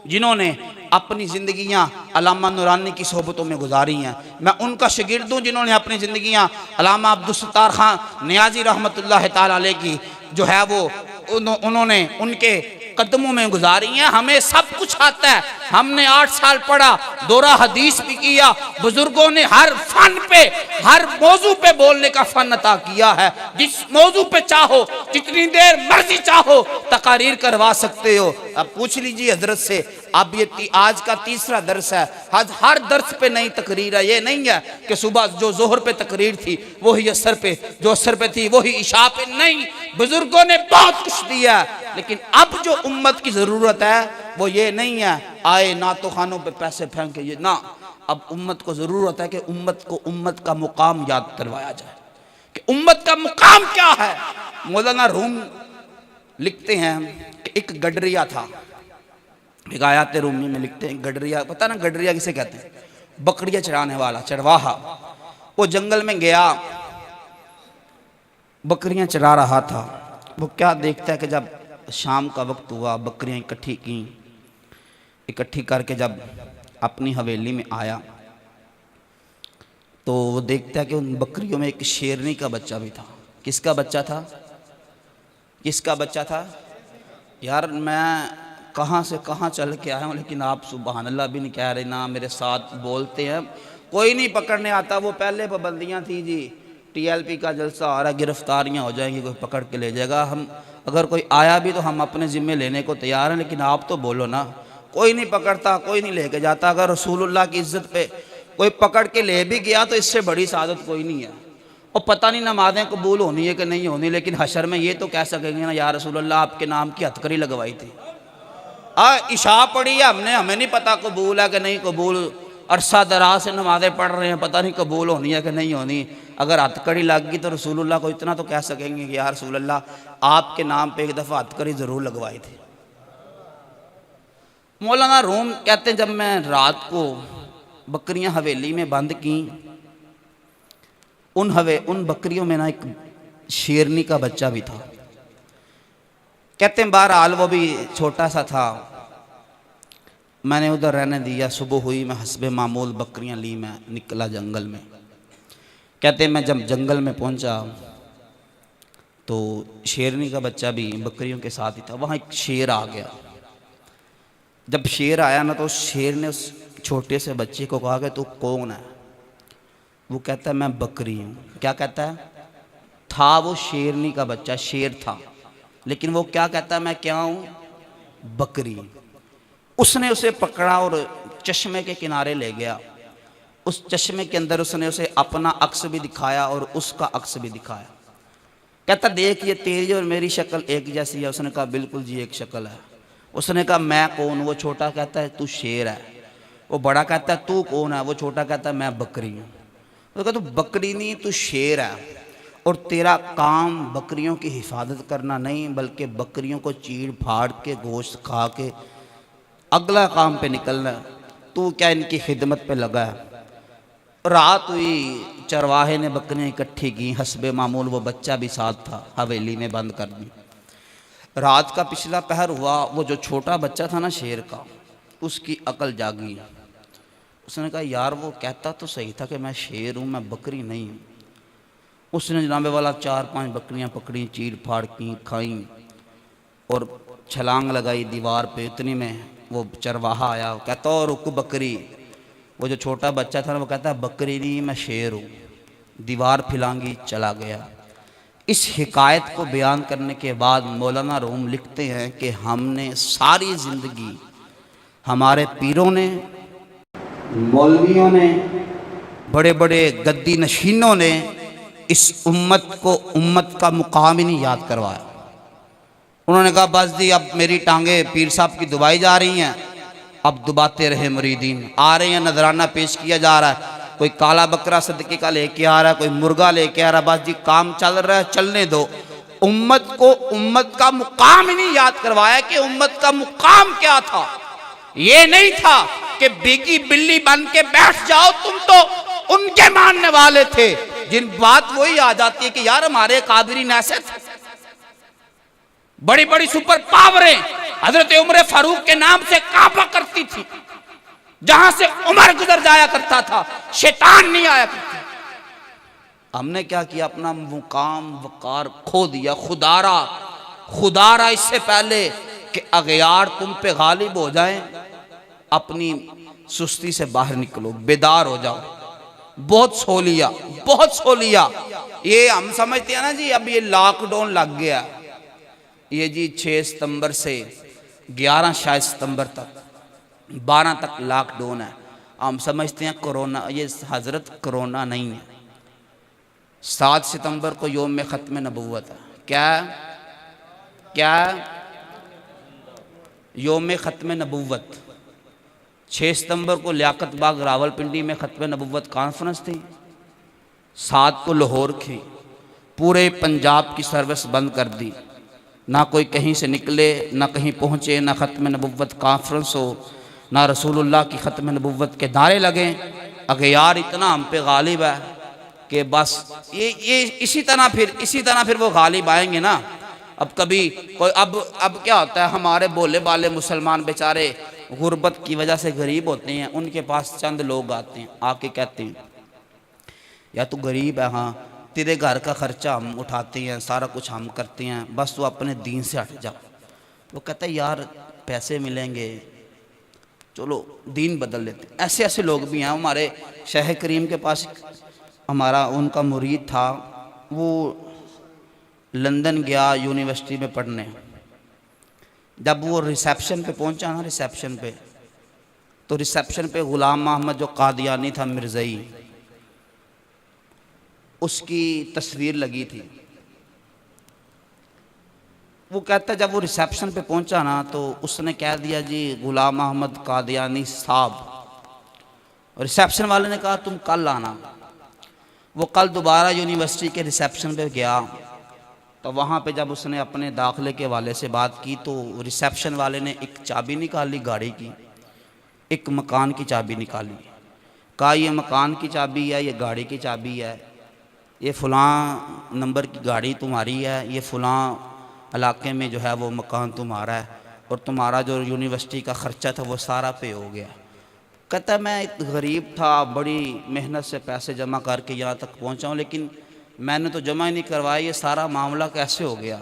जिन्होंने अपनी ज़िंदगियाँ अल्लामा नूरानी की सोहबतों में गुजारी हैं। मैं उनका शागिर्द हूँ जिन्होंने अपनी ज़िंदगियाँ अल्लामा अब्दुल सत्तार खान नियाज़ी रहमतुल्लाह ताला अलैह की जो है वो उन्होंने उनके कदमों में गुजारी हैं। हमें सब कुछ आता है, हमने 8 साल पढ़ा, दौरा हदीस भी किया, बुजुर्गों ने हर फन पे हर मौजू पे बोलने का फन अता किया है। जिस मौजू पे चाहो जितनी देर मर्जी चाहो तकारीर करवा सकते हो। अब पूछ लीजिए हजरत से, अब ये आज का तीसरा दर्स है, हर दर्स पे नई तकरीर है। ये नहीं है कि सुबह जो जोहर पे तकरीर थी वही असर पे, जो असर पे थी वही इशा पे, नहीं। बुजुर्गों ने बहुत कुछ दिया, लेकिन अब जो उम्मत की जरूरत है वो ये नहीं है आए ना तो खानों पे पैसे फेंके, ये ना। अब उम्मत को जरूरत है कि उम्मत को उम्मत का मुकाम याद करवाया जाए कि उम्मत का मुकाम क्या है। मौलाना रूम लिखते हैं कि एक गडरिया था, एक आयात रूमी में लिखते हैं गडरिया, पता ना गडरिया किसे कहते हैं? बकरियां चराने वाला, चरवाहा। वो जंगल में गया, बकरियां चरा रहा था। वो क्या देखता है कि जब शाम का वक्त हुआ, बकरियां इकट्ठी करके जब अपनी हवेली में आया तो वो देखता है कि उन बकरियों में एक शेरनी का बच्चा भी था। किसका बच्चा था? किसका बच्चा था? यार मैं कहाँ से कहाँ चल के आया हूँ, लेकिन आप सुबहान अल्लाह भी नहीं कह रहे, ना मेरे साथ बोलते हैं। कोई नहीं पकड़ने आता, वो पहले पाबंदियाँ थी जी, TLP का जलसा आ रहा, गिरफ्तारियाँ हो जाएंगी, कोई पकड़ के ले जाएगा। हम अगर कोई आया भी तो हम अपने ज़िम्मे लेने को तैयार हैं, लेकिन आप तो बोलो ना। कोई नहीं पकड़ता, कोई नहीं लेके जाता। अगर रसूलुल्लाह की इज़्ज़त पे कोई पकड़ के ले भी गया तो इससे बड़ी सादत कोई नहीं है। और पता नहीं नमाज़ें कबूल होनी है कि नहीं होनी, लेकिन हशर में ये तो कह सकेंगे ना, या रसूलुल्लाह आपके नाम की हथकड़ी लगवाई थी, इशा पढ़ी है हमने, हमें नहीं पता कबूल है कि नहीं कबूल। अरसा दराज से नमाज़ें पढ़ रहे हैं, पता नहीं कबूल होनी है कि नहीं होनी। अगर हथकड़ी लग गई तो रसूलुल्लाह को इतना तो कह सकेंगे कि या रसूलुल्लाह आपके नाम पे एक दफ़ा हथकड़ी ज़रूर लगवाई थी। मौलाना रूम कहते हैं जब मैं रात को बकरियां हवेली में बंद की, उन बकरियों में ना एक शेरनी का बच्चा भी था। कहते हैं बहरहाल वो भी छोटा सा था, मैंने उधर रहने दिया। सुबह हुई, मैं हस्बे मामूल बकरियां ली, मैं निकला जंगल में। कहते हैं मैं जब जंगल में पहुंचा तो शेरनी का बच्चा भी बकरियों के साथ ही था। वहाँ एक शेर आ गया। जब शेर आया ना तो शेर ने उस छोटे से बच्चे को कहा कि तू कौन है? वो कहता है मैं बकरी हूँ। क्या कहता है? था वो शेरनी का बच्चा, शेर था, लेकिन वो क्या कहता है? मैं क्या हूँ? बकरी। उसने उसे पकड़ा और चश्मे के किनारे ले गया। उस चश्मे के अंदर उसने उसे अपना अक्स भी दिखाया और उसका अक्स भी दिखाया। कहता देख ये तेरी और मेरी शक्ल एक जैसी है। उसने कहा बिल्कुल जी एक शक्ल है। उसने कहा मैं कौन? वो छोटा कहता है तू शेर है। वो बड़ा कहता है तू कौन है? वो छोटा कहता है मैं बकरी हूँ। तो कहता तू बकरी नहीं, तू शेर है, और तेरा काम बकरियों की हिफाजत करना नहीं, बल्कि बकरियों को चीड़ फाड़ के गोश्त खा के अगला काम पे निकलना। तू क्या इनकी खिदमत पे लगा है? रात हुई, चरवाहे ने बकरियां इकट्ठी की, हस्बे मामूल वो बच्चा भी साथ था, हवेली में बंद कर दी। रात का पिछला पहर हुआ। वो जो छोटा बच्चा था ना शेर का, उसकी अकल जागी। उसने कहा यार वो कहता तो सही था कि मैं शेर हूँ, मैं बकरी नहीं हूँ। उसने जनाबे वाला 4-5 बकरियां पकड़ी, चीड़ फाड़ की, खाई और छलांग लगाई दीवार पे। इतनी में वो चरवाहा आया, कहता और रुक बकरी। वो जो छोटा बच्चा था ना वो कहता बकरी नहीं मैं शेर हूँ। दीवार फिलांगी चला गया। इस हिकायत को बयान करने के बाद मौलाना रूम लिखते हैं कि हमने सारी ज़िंदगी, हमारे पीरों ने मौलवियों ने, बड़े बड़े गद्दी नशीनों ने इस उम्मत को उम्मत का मुकाम ही नहीं याद करवाया। उन्होंने कहा बस जी अब मेरी टांगे पीर साहब की दुबाई जा रही हैं, अब दुबाते रहे मुरीदीन। आ रहे हैं, नजराना पेश किया जा रहा है, कोई काला बकरा सदके का लेके आ रहा है, कोई मुर्गा लेके आ रहा है, बस जी काम चल रहा है, चलने दो। उम्मत को उम्मत का मुकाम ही नहीं याद करवाया कि उम्मत का मुकाम क्या था। ये नहीं था कि बिगी बिल्ली बन के बैठ जाओ, तुम तो उनके मानने वाले थे। जिन बात वही आ जाती है कि यार हमारे कादिरीन ऐसे थे, बड़ी बड़ी सुपर पावरें हजरत उमर फारूक के नाम से कांपा करती थी, जहां से उमर गुजर जाया करता था शैतान नहीं आया करता। हमने क्या किया, अपना मुकाम वकार खो दिया। खुदारा इससे पहले कि अगयार तुम पे गालिब हो जाएं, अपनी सुस्ती से बाहर निकलो, बेदार हो जाओ। बहुत सो लिया। ये हम समझते हैं ना जी अब ये लॉकडाउन लग गया, ये जी 6 सितंबर से 11 शायद सितंबर तक 12 तक लॉकडाउन है। हम समझते हैं कोरोना, ये हजरत कोरोना नहीं है। 7 सितंबर को योम ख़त्म नबुव्वत है। क्या योम ख़त्म नबुव्वत। 6 सितंबर को लियाकत बाग रावलपिंडी में ख़त्म नबुव्वत कॉन्फ्रेंस थी। 7 को लाहौर की पूरे पंजाब की सर्विस बंद कर दी, ना कोई कहीं से निकले, ना कहीं पहुँचे, ना ख़त्म नबुव्वत कॉन्फ्रेंस हो, ना रसूलुल्लाह की ख़त्म नबुव्वत के नारे लगें। अगर यार इतना हम पे गालिब है कि बस ये इसी तरह फिर वो गालिब आएंगे ना। अब कभी कोई अब क्या होता है, हमारे बोले बाले मुसलमान बेचारे गुर्बत की वजह से गरीब होते हैं, उनके पास चंद लोग आते हैं, आके कहते हैं या तू गरीब है, हाँ तेरे घर का खर्चा हम उठाते हैं, सारा कुछ हम करते हैं, बस तू अपने दीन से हट जा। वो कहता है यार पैसे मिलेंगे, चलो दीन बदल लेते। ऐसे लोग भी हैं। हमारे शाह करीम के पास हमारा उनका मुरीद था, वो लंदन गया यूनिवर्सिटी में पढ़ने। जब वो रिसेप्शन पे पहुंचा ना, तो रिसेप्शन पे ग़ुलाम मोहम्मद जो कादियानी था मिर्ज़ई, उसकी तस्वीर लगी थी। वो कहता है जब वो रिसेप्शन पे पहुंचा ना, तो उसने कह दिया जी ग़ुलाम मोहम्मद कादियानी साहब। रिसेप्शन वाले ने कहा तुम कल आना। वो कल दोबारा यूनिवर्सिटी के रिसेप्शन पे गया, तो वहाँ पे जब उसने अपने दाखिले के वाले से बात की, तो रिसेप्शन वाले ने एक चाबी निकाली गाड़ी की, एक मकान की चाबी निकाली। कहा ये मकान की चाबी है, ये गाड़ी की चाबी है, ये फ़लाँ नंबर की गाड़ी तुम्हारी है, ये फ़लाँ इलाके में जो है वो मकान तुम्हारा है, और तुम्हारा जो यूनिवर्सिटी का ख़र्चा था वो सारा पे हो गया। कहता मैं एक गरीब था, बड़ी मेहनत से पैसे जमा करके यहाँ तक पहुँचा हूँ, लेकिन मैंने तो जमा ही नहीं करवाया, ये सारा मामला कैसे हो गया।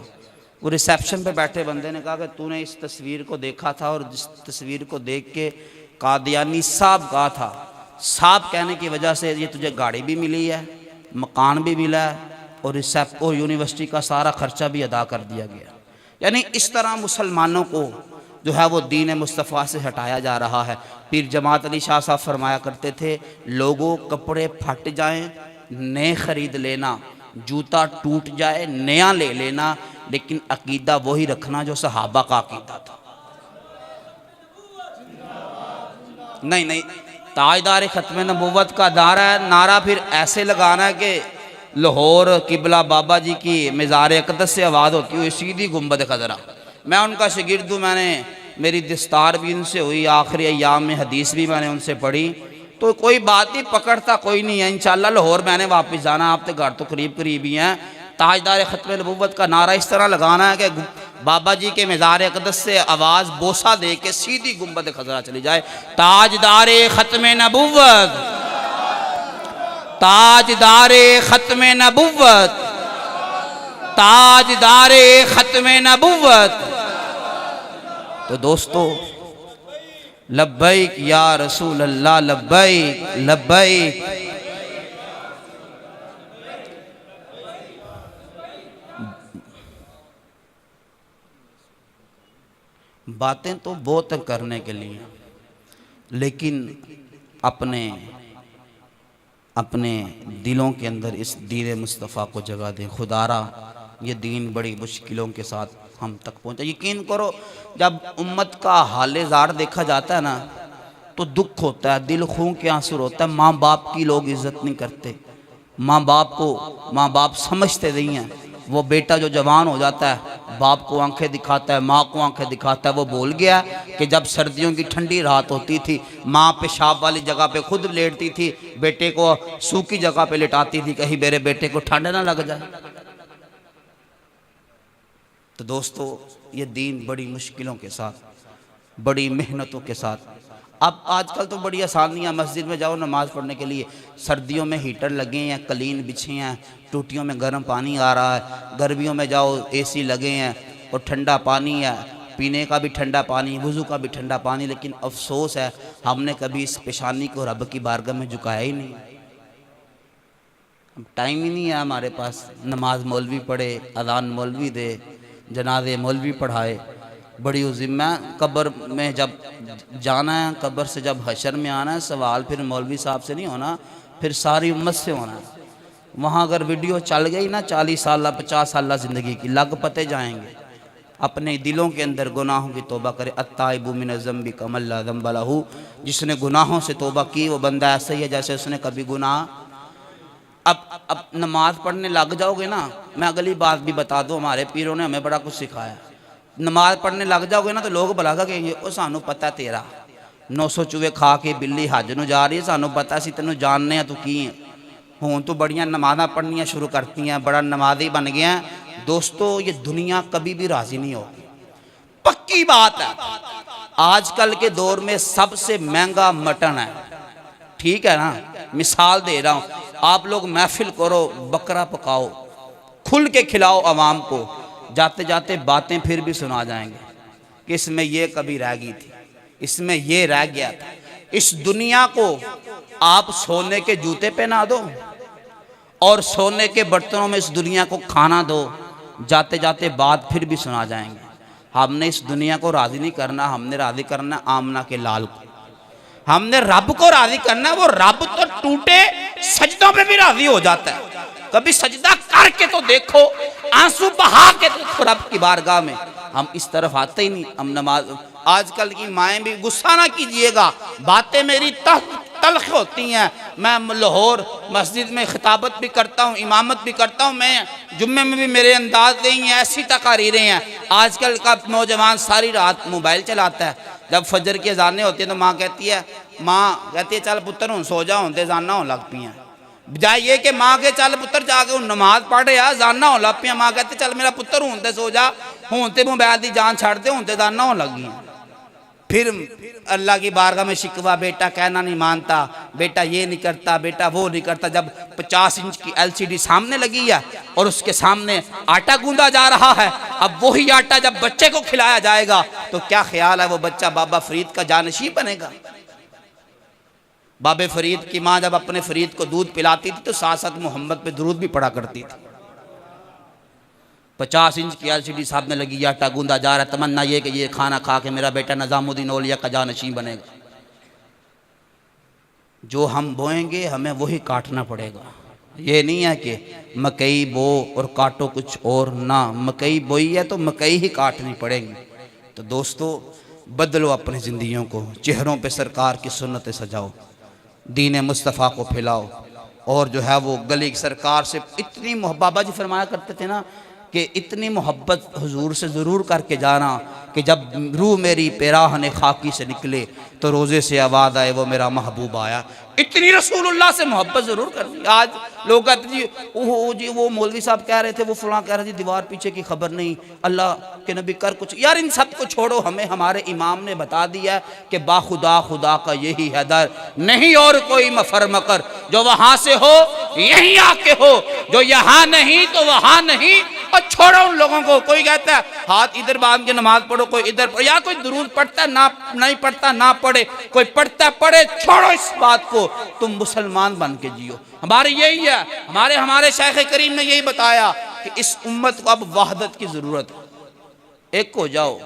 वो रिसेप्शन पे बैठे बंदे ने कहा कि तूने इस तस्वीर को देखा था, और जिस तस्वीर को देख के कादियानी साहब कहा था, साहब कहने की वजह से ये तुझे गाड़ी भी मिली है, मकान भी मिला है, और यूनिवर्सिटी का सारा खर्चा भी अदा कर दिया गया। यानी इस तरह मुसलमानों को जो है वो दीन मुस्तफ़ा से हटाया जा रहा है। पीर जमात अली शाह साहब फरमाया करते थे, लोगों कपड़े फट जाएं नए ख़रीद लेना, जूता टूट जाए नया ले लेना, लेकिन अकीदा वही रखना जो सहाबा का अकीदा था। नहीं, ताजदार ख़त्म नबुव्वत का नारा फिर ऐसे लगाना है कि लाहौर किबला बाबा जी की मज़ार अक़दस से आवाज़ होती हुई सीधी गुंबद खजरा। मैं उनका शागिर्द हूँ, मेरी दस्तार भी उनसे हुई, आखिरी अय्याम में हदीस भी मैंने उनसे पढ़ी, तो कोई बात नहीं, पकड़ता कोई नहीं है। इंशाअल्लाह लाहौर मैंने वापस जाना, आप तो घर तो करीब ही हैं। ताजदार ख़त्म नबुव्वत का नारा इस तरह लगाना है कि बाबा जी के मज़ार अक़दस से आवाज़ बोसा दे के सीधी गुंबद खजरा चली जाए। ताजदार ख़त्म नबुव्वत, ताजदार ख़त्म नबुव्वत, ताजदार ख़त्म नबुव्वत। तो दोस्तों लब्बैक या रसूल अल्लाह, लब्बैक लब्बैक। बातें तो बहुत करने के लिए, लेकिन अपने अपने दिलों के अंदर इस दीन मुस्तफ़ा को जगह दें। खुदारा ये दीन बड़ी मुश्किलों के साथ हम तक पहुँचा। यकीन करो जब उम्मत का हाल ज़ार देखा जाता है ना तो दुख होता है, दिल खून के आंसू होता है। माँ बाप की लोग इज़्ज़त नहीं करते, माँ बाप समझते नहीं हैं। वो बेटा जो जवान हो जाता है बाप को आंखें दिखाता है, माँ को आंखें दिखाता है। वो भूल गया कि जब सर्दियों की ठंडी रात होती थी माँ पेशाब वाली जगह पे खुद लेटती थी, बेटे को सूखी जगह पे लेटाती थी, कहीं मेरे बेटे को ठंड ना लग जाए। तो दोस्तों ये दीन बड़ी मुश्किलों के साथ, बड़ी मेहनतों के साथ। अब आजकल तो बड़ी आसानियाँ, मस्जिद में जाओ नमाज़ पढ़ने के लिए, सर्दियों में हीटर लगे हैं, कलीन बिछे हैं, टूटियों में गर्म पानी आ रहा है। गर्मियों में जाओ एसी लगे हैं और ठंडा पानी है, पीने का भी ठंडा पानी, वुज़ू का भी ठंडा पानी। लेकिन अफसोस है हमने कभी इस पेशानी को रब की बारगाह में झुकाया ही नहीं। टाइम ही नहीं है हमारे पास। नमाज मौलवी पढ़े, अज़ान मौलवी दे, जनाजे मौलवी पढ़ाए। बड़ी ज़िम्मा कब्र में जब जाना है, कब्र से जब हशर में आना है, सवाल फिर मौलवी साहब से नहीं होना, फिर सारी उम्मत से होना है। वहाँ अगर वीडियो चल गई ना 40 साल 50 साल ज़िंदगी की, लग पते जाएंगे। अपने दिलों के अंदर गुनाहों की तौबा करे। अत्ताइबु मिन ज़ंबि कमन ला ज़ंब लहू। जिसने गुनाहों से तौबा की वो बंदा ऐसा ही है जैसे उसने कभी गुनाह। अब नमाज पढ़ने लग जाओगे ना, मैं अगली बात भी बता दूँ, हमारे पीरों ने हमें बड़ा कुछ सिखाया। नमाज पढ़ने लग जाओगे ना तो लोग भला कहेंगे वो सानू पता तेरा 900 चूहे खा के बिल्ली हज नूं जा रही है, सानू पता सी तेनों जानने तू की है। हुण तू बड़ियां नमाज़ां पढ़नियां शुरू करती हैं, बड़ा नमाजी बन गया। दोस्तों ये दुनिया कभी भी राज़ी नहीं होगी, पक्की बात है। आजकल के दौर में सबसे महंगा मटन है, ठीक है ना। मिसाल दे रहा हूँ, आप लोग महफिल करो, बकरा पकाओ, खुल के खिलाओ आवाम को, जाते जाते बातें फिर भी सुना जाएंगे कि इसमें ये कभी रह गई थी, इसमें ये रह गया था। इस दुनिया को आप सोने के जूते पहना दो और सोने के बर्तनों में इस दुनिया को खाना दो, जाते जाते बात फिर भी सुना जाएंगे। हमने इस दुनिया को राज़ी नहीं करना, हमने राज़ी करना आमना के लाल को। हमने रब को राज़ी करना, वो रब तो टूटे सजदों पे भी राज़ी हो जाता है। कभी सजदा करके तो देखो, आंसू बहा के देखो रब की बारगाह में। हम इस तरफ आते ही नहीं। हम नमाज, आजकल की माएँ भी, गुस्सा ना कीजिएगा, बातें मेरी तल्ख होती हैं। मैं लाहौर मस्जिद में खिताबत भी करता हूँ, इमामत भी करता हूँ, मैं जुम्मे में भी मेरे अंदाज नहीं हैं, ऐसी तकारीरें हैं। आजकल का नौजवान सारी रात मोबाइल चलाता है। जब फजर की अजानें होती हैं तो माँ कहती है चल पुत्र हूँ सो जा, होंदे जाना हो लग पी हैं। बजाय ये कि माँ के चल पुत्र जाके नमाज पढ़ या जाना हो लग पियाँ, माँ कहती चल मेरा पुत्र हूँ ते सो जा, हूँ ते मोबाइल की जान छड़ दे, हूँ ते जाना हो लगी। फिर अल्लाह की बारगाह में शिकवा, बेटा कहना नहीं मानता, बेटा ये नहीं करता, बेटा वो नहीं करता। जब 50 इंच की LCD सामने लगी है और उसके सामने आटा गूंदा जा रहा है, अब वही आटा जब बच्चे को खिलाया जाएगा तो क्या ख्याल है वो बच्चा बाबा फरीद का जानशीं बनेगा। बाबे फरीद की माँ जब अपने फरीद को दूध पिलाती थी तो साथ साथ मोहम्मद पे दुरूद भी पढ़ा करती थी। 50 इंच की LCD सामने लगी, आटा गूंदा जा रहा है, तमन्ना ये कि ये खाना खा के मेरा बेटा निजामुद्दीन औलिया का जानशीं बनेगा। जो हम बोएंगे हमें वही काटना पड़ेगा। ये नहीं है कि मकई बो और काटो कुछ और ना, मकई बोई है तो मकई ही काटनी पड़ेगी। तो दोस्तों बदलो अपनी ज़िंदगियों को, चेहरों पे सरकार की सुन्नतें सजाओ, दीन मुस्तफ़ा को फैलाओ। और जो है वो गली सरकार से इतनी बाबा जी फरमाया करते थे ना कि इतनी मोहब्बत हुजूर से ज़रूर करके जाना कि जब रूह मेरी पेराहने खाकी से निकले तो रोज़े से आवाज़ आए वो मेरा महबूब आया। इतनी रसूलुल्लाह से मोहब्बत ज़रूर करनी। आज लोग कहते जी वो मौलवी साहब कह रहे थे, वो फलां कह रहे थे, दीवार पीछे की खबर नहीं, अल्लाह के नबी कर कुछ। यार इन सब को छोड़ो, हमें हमारे इमाम ने बता दिया कि बाखुदा खुदा का यही है दर, नहीं और कोई मफर मकर, जो वहाँ से हो यहीं आके हो, जो यहाँ नहीं तो वहाँ नहीं। और छोड़ो उन लोगों को, कोई कहता है हाथ इधर बांध के नमाज पढ़ो, कोई इधर पढ़ो, या कोई दुरूद पढ़ता ना नहीं पढ़ता ना पढ़े, कोई पढ़ता पढ़े, छोड़ो इस बात को, तुम मुसलमान बन के जियो। हमारे यही है, हमारे शेख करीम ने यही बताया कि इस उम्मत को अब वहदत की जरूरत है। एक हो जाओ,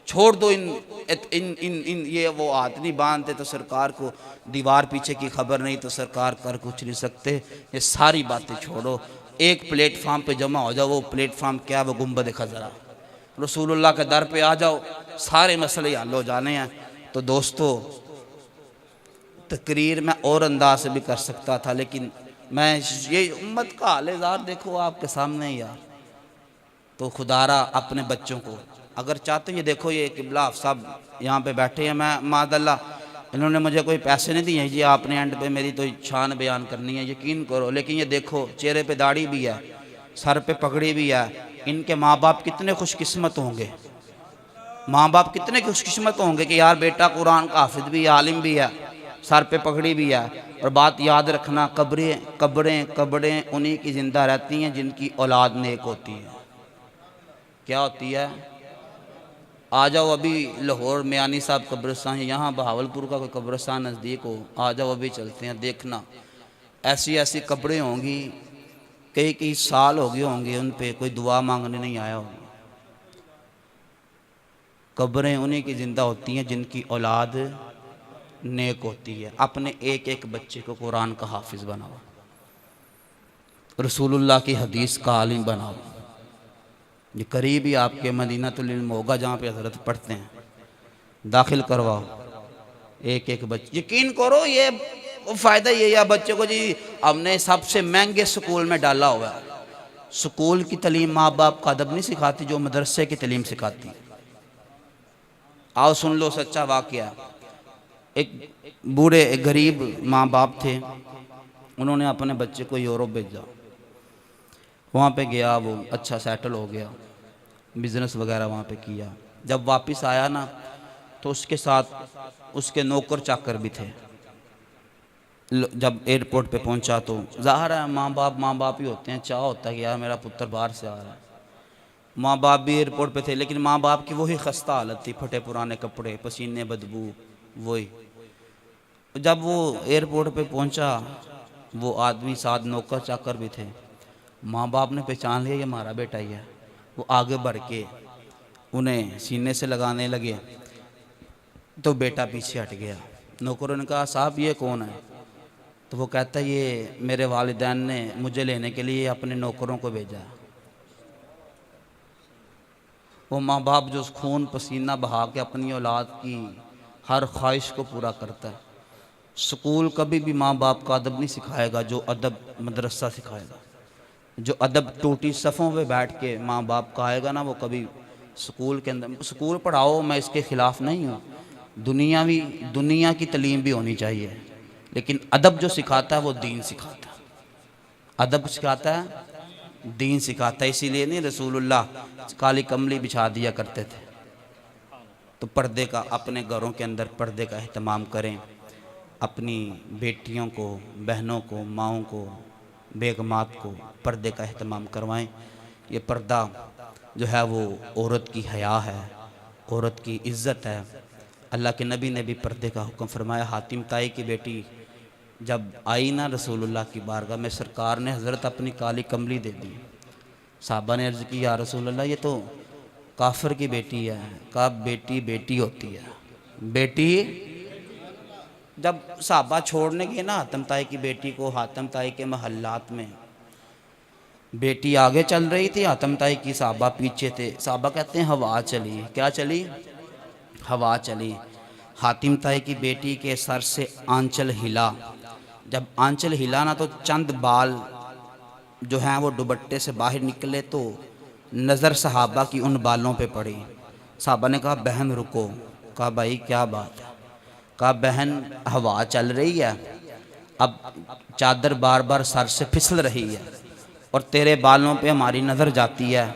छोड़ दो इन ये वो हाथ नहीं बांधते तो सरकार को दीवार पीछे की खबर नहीं तो सरकार कर कुछ नहीं सकते, ये सारी बातें छोड़ो, एक प्लेटफार्म पे जमा हो जाओ। वो प्लेटफार्म क्या है? वो गुंबद खजरा, रसूलुल्लाह के दर पे आ जाओ, सारे मसले हल हो जाने हैं। तो दोस्तों, तकरीर मैं और अंदाज से भी कर सकता था, लेकिन मैं ये उम्मत का हाल ज़ार देखो आपके सामने यार। तो खुदारा अपने बच्चों को अगर चाहते, ये देखो ये किबला साहब यहाँ पे बैठे हैं, मैं मादल्ला इन्होंने मुझे कोई पैसे नहीं दिए जी आपने एंड पे मेरी तो शान बयान करनी है, यकीन करो। लेकिन ये देखो चेहरे पे दाढ़ी भी है, सर पे पगड़ी भी है, इनके माँ बाप कितने खुशकिस्मत होंगे, माँ बाप कितने खुशकिस्मत होंगे कि यार बेटा कुरान का हाफिज भी है, आलिम भी है, सर पे पगड़ी भी है। और बात याद रखना, कब्रें उन्हीं की ज़िंदा रहती हैं जिनकी औलाद नेक होती है। क्या होती है? आ जाओ अभी लाहौर मियानी साहब कब्रिस्तान, यहाँ बहावलपुर का कोई कब्रिस्तान नज़दीक हो, आ जाओ अभी चलते हैं, देखना ऐसी ऐसी कब्रें होंगी, कई साल हो गए होंगे उन पे कोई दुआ मांगने नहीं आया होगा। कब्रें उन्हीं की ज़िंदा होती हैं जिनकी औलाद नेक होती है। अपने एक एक बच्चे को कुरान का हाफिज़ बनाओ, रसूलुल्लाह की हदीस का आलिम बनाओ। ये करीब ही आपके मदीनातुल इल्म होगा जहाँ पे हज़रत पढ़ते हैं, दाखिल करवाओ एक एक बच्चे। यकीन करो ये फ़ायदा ये या बच्चे को जी हमने सबसे महंगे स्कूल में डाला हुआ है। स्कूल की तलीम माँ बाप का अदब नहीं सिखाती जो मदरसे की तलीम सिखाती। आओ सुन लो सच्चा वाक़या। एक बूढ़े एक गरीब माँ बाप थे, उन्होंने अपने बच्चे को यूरोप भेजा, वहाँ पे गया, वो अच्छा सेटल हो गया, बिज़नेस वगैरह वहाँ पे किया। जब वापस आया ना तो उसके साथ उसके नौकर चाकर भी थे। जब एयरपोर्ट पे पहुँचा तो ज़ाहिर है माँ बाप ही होते हैं, चाह होता है कि यार मेरा पुत्र बाहर से आ रहा है। माँ बाप भी एयरपोर्ट पे थे, लेकिन माँ बाप की वही खस्ता हालत थी, फटे पुराने कपड़े, पसीने, बदबू, वही। जब वो एयरपोर्ट पे पहुँचा, वो आदमी साथ नौकर चाकर भी थे, माँ बाप ने पहचान लिया ये हमारा बेटा ही है। वो आगे बढ़ के उन्हें सीने से लगाने लगे तो बेटा पीछे हट गया। नौकरों ने कहा साहब ये कौन है? तो वो कहता है ये मेरे वालिदैन ने मुझे लेने के लिए अपने नौकरों को भेजा। वो माँ बाप जो खून पसीना बहा के अपनी औलाद की हर ख्वाहिश को पूरा करता है। स्कूल कभी भी माँ बाप का अदब नहीं सिखाएगा जो अदब मदरसा सिखाएगा। जो अदब टूटी सफ़ों पे बैठ के माँ बाप का आएगा ना, वो कभी स्कूल के अंदर, स्कूल पढ़ाओ, मैं इसके ख़िलाफ़ नहीं हूँ, दुनिया की तलीम भी होनी चाहिए, लेकिन अदब जो सिखाता है वो दीन सिखाता है। अदब सिखाता है, दीन सिखाता है। इसीलिए नहीं रसूलुल्लाह काली कमली बिछा दिया करते थे। तो पर्दे का, अपने घरों के अंदर पर्दे का एहतमाम करें, अपनी बेटियों को, बहनों को, माओं को, बेगमात को पर्दे का एहतमाम करवाएं। ये पर्दा जो है वो औरत की हया है, औरत की इज़्ज़त है। अल्लाह के नबी ने भी पर्दे का हुक्म फरमाया। हातिम ताई की बेटी जब आई ना रसूलुल्लाह की बारगाह में, सरकार ने हज़रत अपनी काली कमली दे दी। साहबा ने अर्ज़ की या रसूलुल्लाह ये तो काफिर की बेटी है। कहा बेटी बेटी होती है, बेटी। जब साहबा छोड़ने गए ना हातिम ताई की बेटी को, हातिम ताई के महल्लात में, बेटी आगे चल रही थी, हातिम ताई की साहबा पीछे थे। साहबा कहते हैं हवा चली। क्या चली? हवा चली। हातिम ताई की बेटी के सर से आंचल हिला। जब आंचल हिला ना तो चंद बाल जो हैं वो दुपट्टे से बाहर निकले, तो नज़र सहाबा की उन बालों पे पड़ी। साहबा ने कहा बहन रुको। कहा भाई क्या बात है? कहा बहन हवा चल रही है, अब चादर बार बार सर से फिसल रही है और तेरे बालों पे हमारी नज़र जाती है,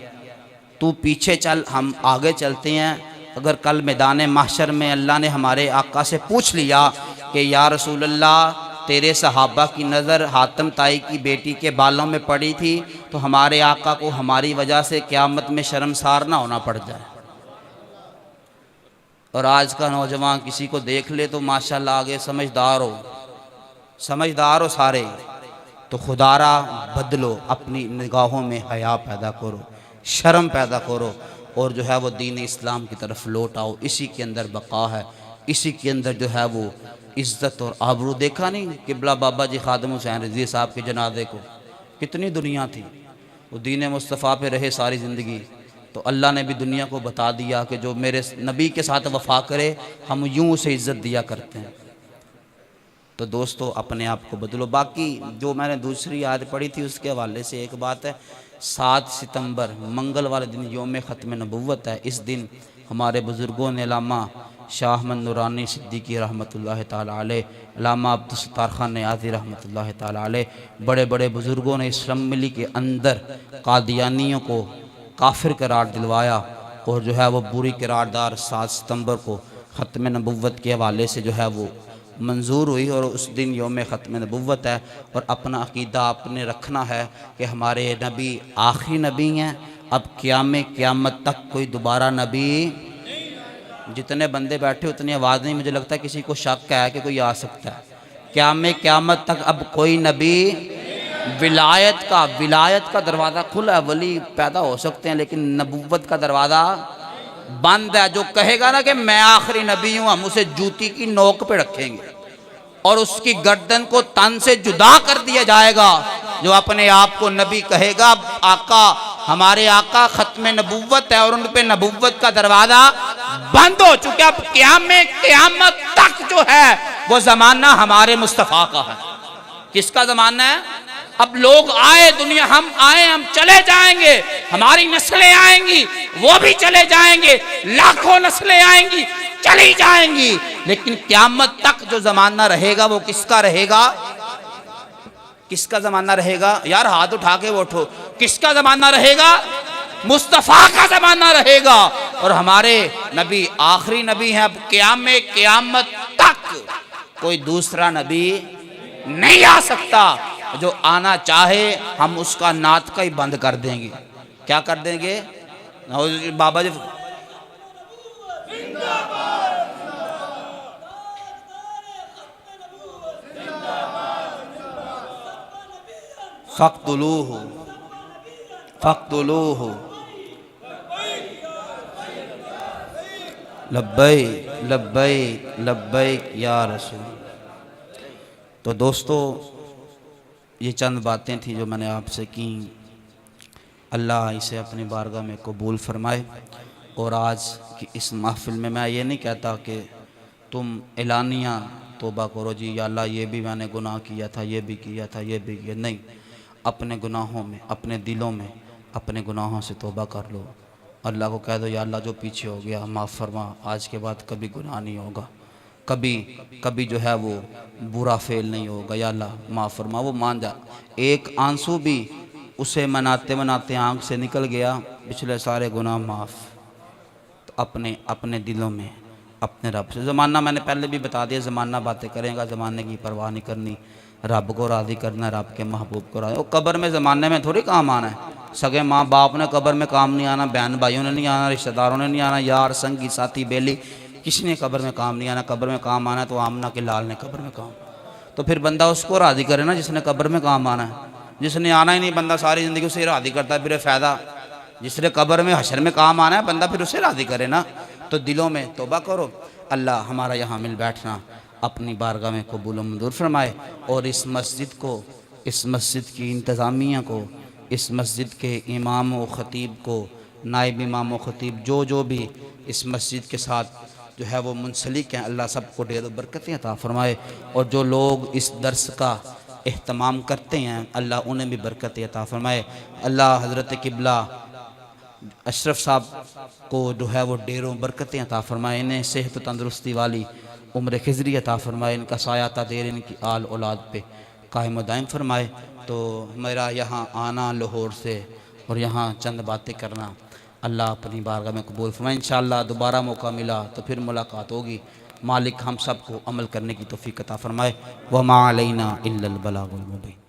तू पीछे चल, हम आगे चलते हैं। अगर कल मैदान महशर में अल्लाह ने हमारे आका से पूछ लिया कि या रसूल अल्लाह तेरे सहाबा की नज़र हातिम ताई की बेटी के बालों में पड़ी थी, तो हमारे आका को हमारी वजह से क़यामत में शर्मसार ना होना पड़ जाए। और आज का नौजवान किसी को देख ले तो माशाल्लाह आगे समझदार हो सारे। तो खुदारा बदलो, अपनी निगाहों में हया पैदा करो, शर्म पैदा करो। और जो है वो दीन इस्लाम की तरफ लौट आओ। इसी के अंदर बका है, इसी के अंदर जो है वो इज़्ज़त और आबरू। देखा नहीं किबला बाबा जी खादिम हुसैन रज़ी साहब के जनाजे को, कितनी दुनिया थी, वो दीन मुस्तफ़ा पे रहे सारी ज़िंदगी। तो अल्लाह ने भी दुनिया को बता दिया कि जो मेरे नबी के साथ वफ़ा करे हम यूँ उसे इज़्ज़त दिया करते हैं। तो दोस्तों अपने आप को बदलो। बाकी जो मैंने दूसरी याद पढ़ी थी उसके हवाले से एक बात है, 7 सितंबर मंगल वाले दिन यौम ख़त्म नबुव्वत है। इस दिन हमारे बुज़ुर्गों ने अल्लामा शाह अहमद नूरानी सिद्दीकी रहमतुल्लाह ताला अलैह, अल्लामा अब्दुल सत्तार खान नियाज़ी रहमतुल्लाह ताला अलैह, बड़े बड़े बुज़ुर्गों ने इस रमली के अंदर कादियानियों को काफिर करार दिलवाया और जो है वो बुरी किरारदार 7 सितंबर को ख़त्म नबुव्वत के हवाले से जो है वो मंजूर हुई। और उस दिन यौम ख़त्म नबुव्वत है और अपना अक़ीदा आपने रखना है कि हमारे नबी आखिरी नबी हैं। अब क़यामत तक कोई दोबारा नबी, जितने बंदे बैठे उतनी आवाज़ नहीं, मुझे लगता है किसी को शक है कि कोई आ सकता है। क़यामत तक अब कोई नबी, विलायत का दरवाज़ा खुला है, वली पैदा हो सकते हैं लेकिन नबुव्वत का दरवाज़ा बंद है। जो कहेगा ना कि मैं आखिरी नबी हूँ, हम उसे जूती की नोक पे रखेंगे और उसकी गर्दन को तन से जुदा कर दिया जाएगा। जो अपने आप को नबी कहेगा, आका हमारे आका ख़त्म नबुव्वत है और उन पे नबुव्वत का दरवाज़ा बंद हो चुका। अब क़यामत तक जो है वो ज़माना हमारे मुस्तफ़ा का है। किसका ज़माना है? अब लोग आए दुनिया, हम आए, हम चले जाएंगे, हमारी नस्लें आएंगी, वो भी चले जाएंगे, लाखों नस्लें आएंगी, चली जाएंगी, लेकिन क़यामत तक जो ज़माना रहेगा वो किसका रहेगा? किसका ज़माना रहेगा? यार हाथ उठा के उठो, किसका ज़माना रहेगा? मुस्तफ़ा का ज़माना रहेगा। और हमारे नबी आखिरी नबी हैं। अब क़यामत तक कोई दूसरा नबी नहीं आ सकता। जो आना चाहे हम उसका नात का ही बंद कर देंगे। क्या कर देंगे? बाबा जी फ़क़्तुलूहु लब्बैक लब्बैक लब्बैक या रसूल। तो दोस्तों ये चंद बातें थी जो मैंने आपसे की। अल्लाह इसे अपनी बारगाह में कबूल फरमाए। और आज की इस महफ़िल में मैं ये नहीं कहता कि तुम एलानिया तौबा करो जी, या अल्लाह ये भी मैंने गुनाह किया था, ये भी किया था, ये भी किया, नहीं। अपने गुनाहों में, अपने दिलों में अपने गुनाहों से तौबा कर लो। अल्लाह को कह दो, या अल्लाह जो पीछे हो गया माफ़ फरमा, आज के बाद कभी गुनाह नहीं होगा, कभी जो है वो बुरा फेल नहीं होगा, या अल्लाह माफ़ फरमा। वो मान जा। एक आंसू भी उसे मनाते मनाते आँख से निकल गया, पिछले सारे गुनाह माफ़। तो अपने दिलों में अपने रब से, ज़माना मैंने पहले भी बता दिया, ज़माना बातें करेगा, ज़माने की परवाह नहीं करनी, रब को राज़ी करना, रब के महबूब को राज़ी। वो कब्र में ज़माने में थोड़ी काम आना है। सगे माँ बाप ने कब्र में काम नहीं आना, बहन भाइयों ने नहीं आना, रिश्तेदारों ने नहीं आना, यार संगी साथी बेली किसी ने कब्र में काम नहीं आना। कब्र में काम आना है तो आमना के लाल ने कब्र में काम, तो फिर बंदा उसको राज़ी करे ना जिसने कब्र में काम आना है। जिसने आना ही नहीं, बंदा सारी ज़िंदगी उसे राज़ी करता है, फिर फ़ायदा। जिसने कब्र में हशर में काम आना है, बंदा फिर उसे राज़ी करे ना। तो दिलों में तौबा करो। अल्लाह हमारा यहाँ मिल बैठना अपनी बारगाह में कबूल मंजूर फरमाए। और इस मस्जिद को, इस मस्जिद की इंतज़ामिया को, इस मस्जिद के इमाम व ख़तीब को, नायब इमाम व ख़तीब जो भी इस मस्जिद के साथ जो है वो मुंसलिक हैं, अल्लाह सबको ढेरों बरकतें अता फरमाए। और जो लोग इस दर्स का एहतमाम करते हैं, अल्लाह उन्हें भी बरकतें अता फरमाए। अल्लाह हज़रत किबला अशरफ साहब को जो है वो ढेरों बरकतें अता फरमाए। इन्हें सेहत तंदरुस्ती वाली उम्र खिजरी अता फरमाए। इनका साया तादेर इनकी आल औलाद पे कायम दायम फरमाए। तो मेरा यहाँ आना लाहौर से और यहाँ चंद बातें करना अल्लाह अपनी बारगाह में कबूल फरमाए। इंशाअल्लाह दोबारा मौका मिला तो फिर मुलाकात होगी। मालिक हम सब को अमल करने की तौफीक अता फरमाए। व मा अलैना इल्लल बलागुल मुबीन।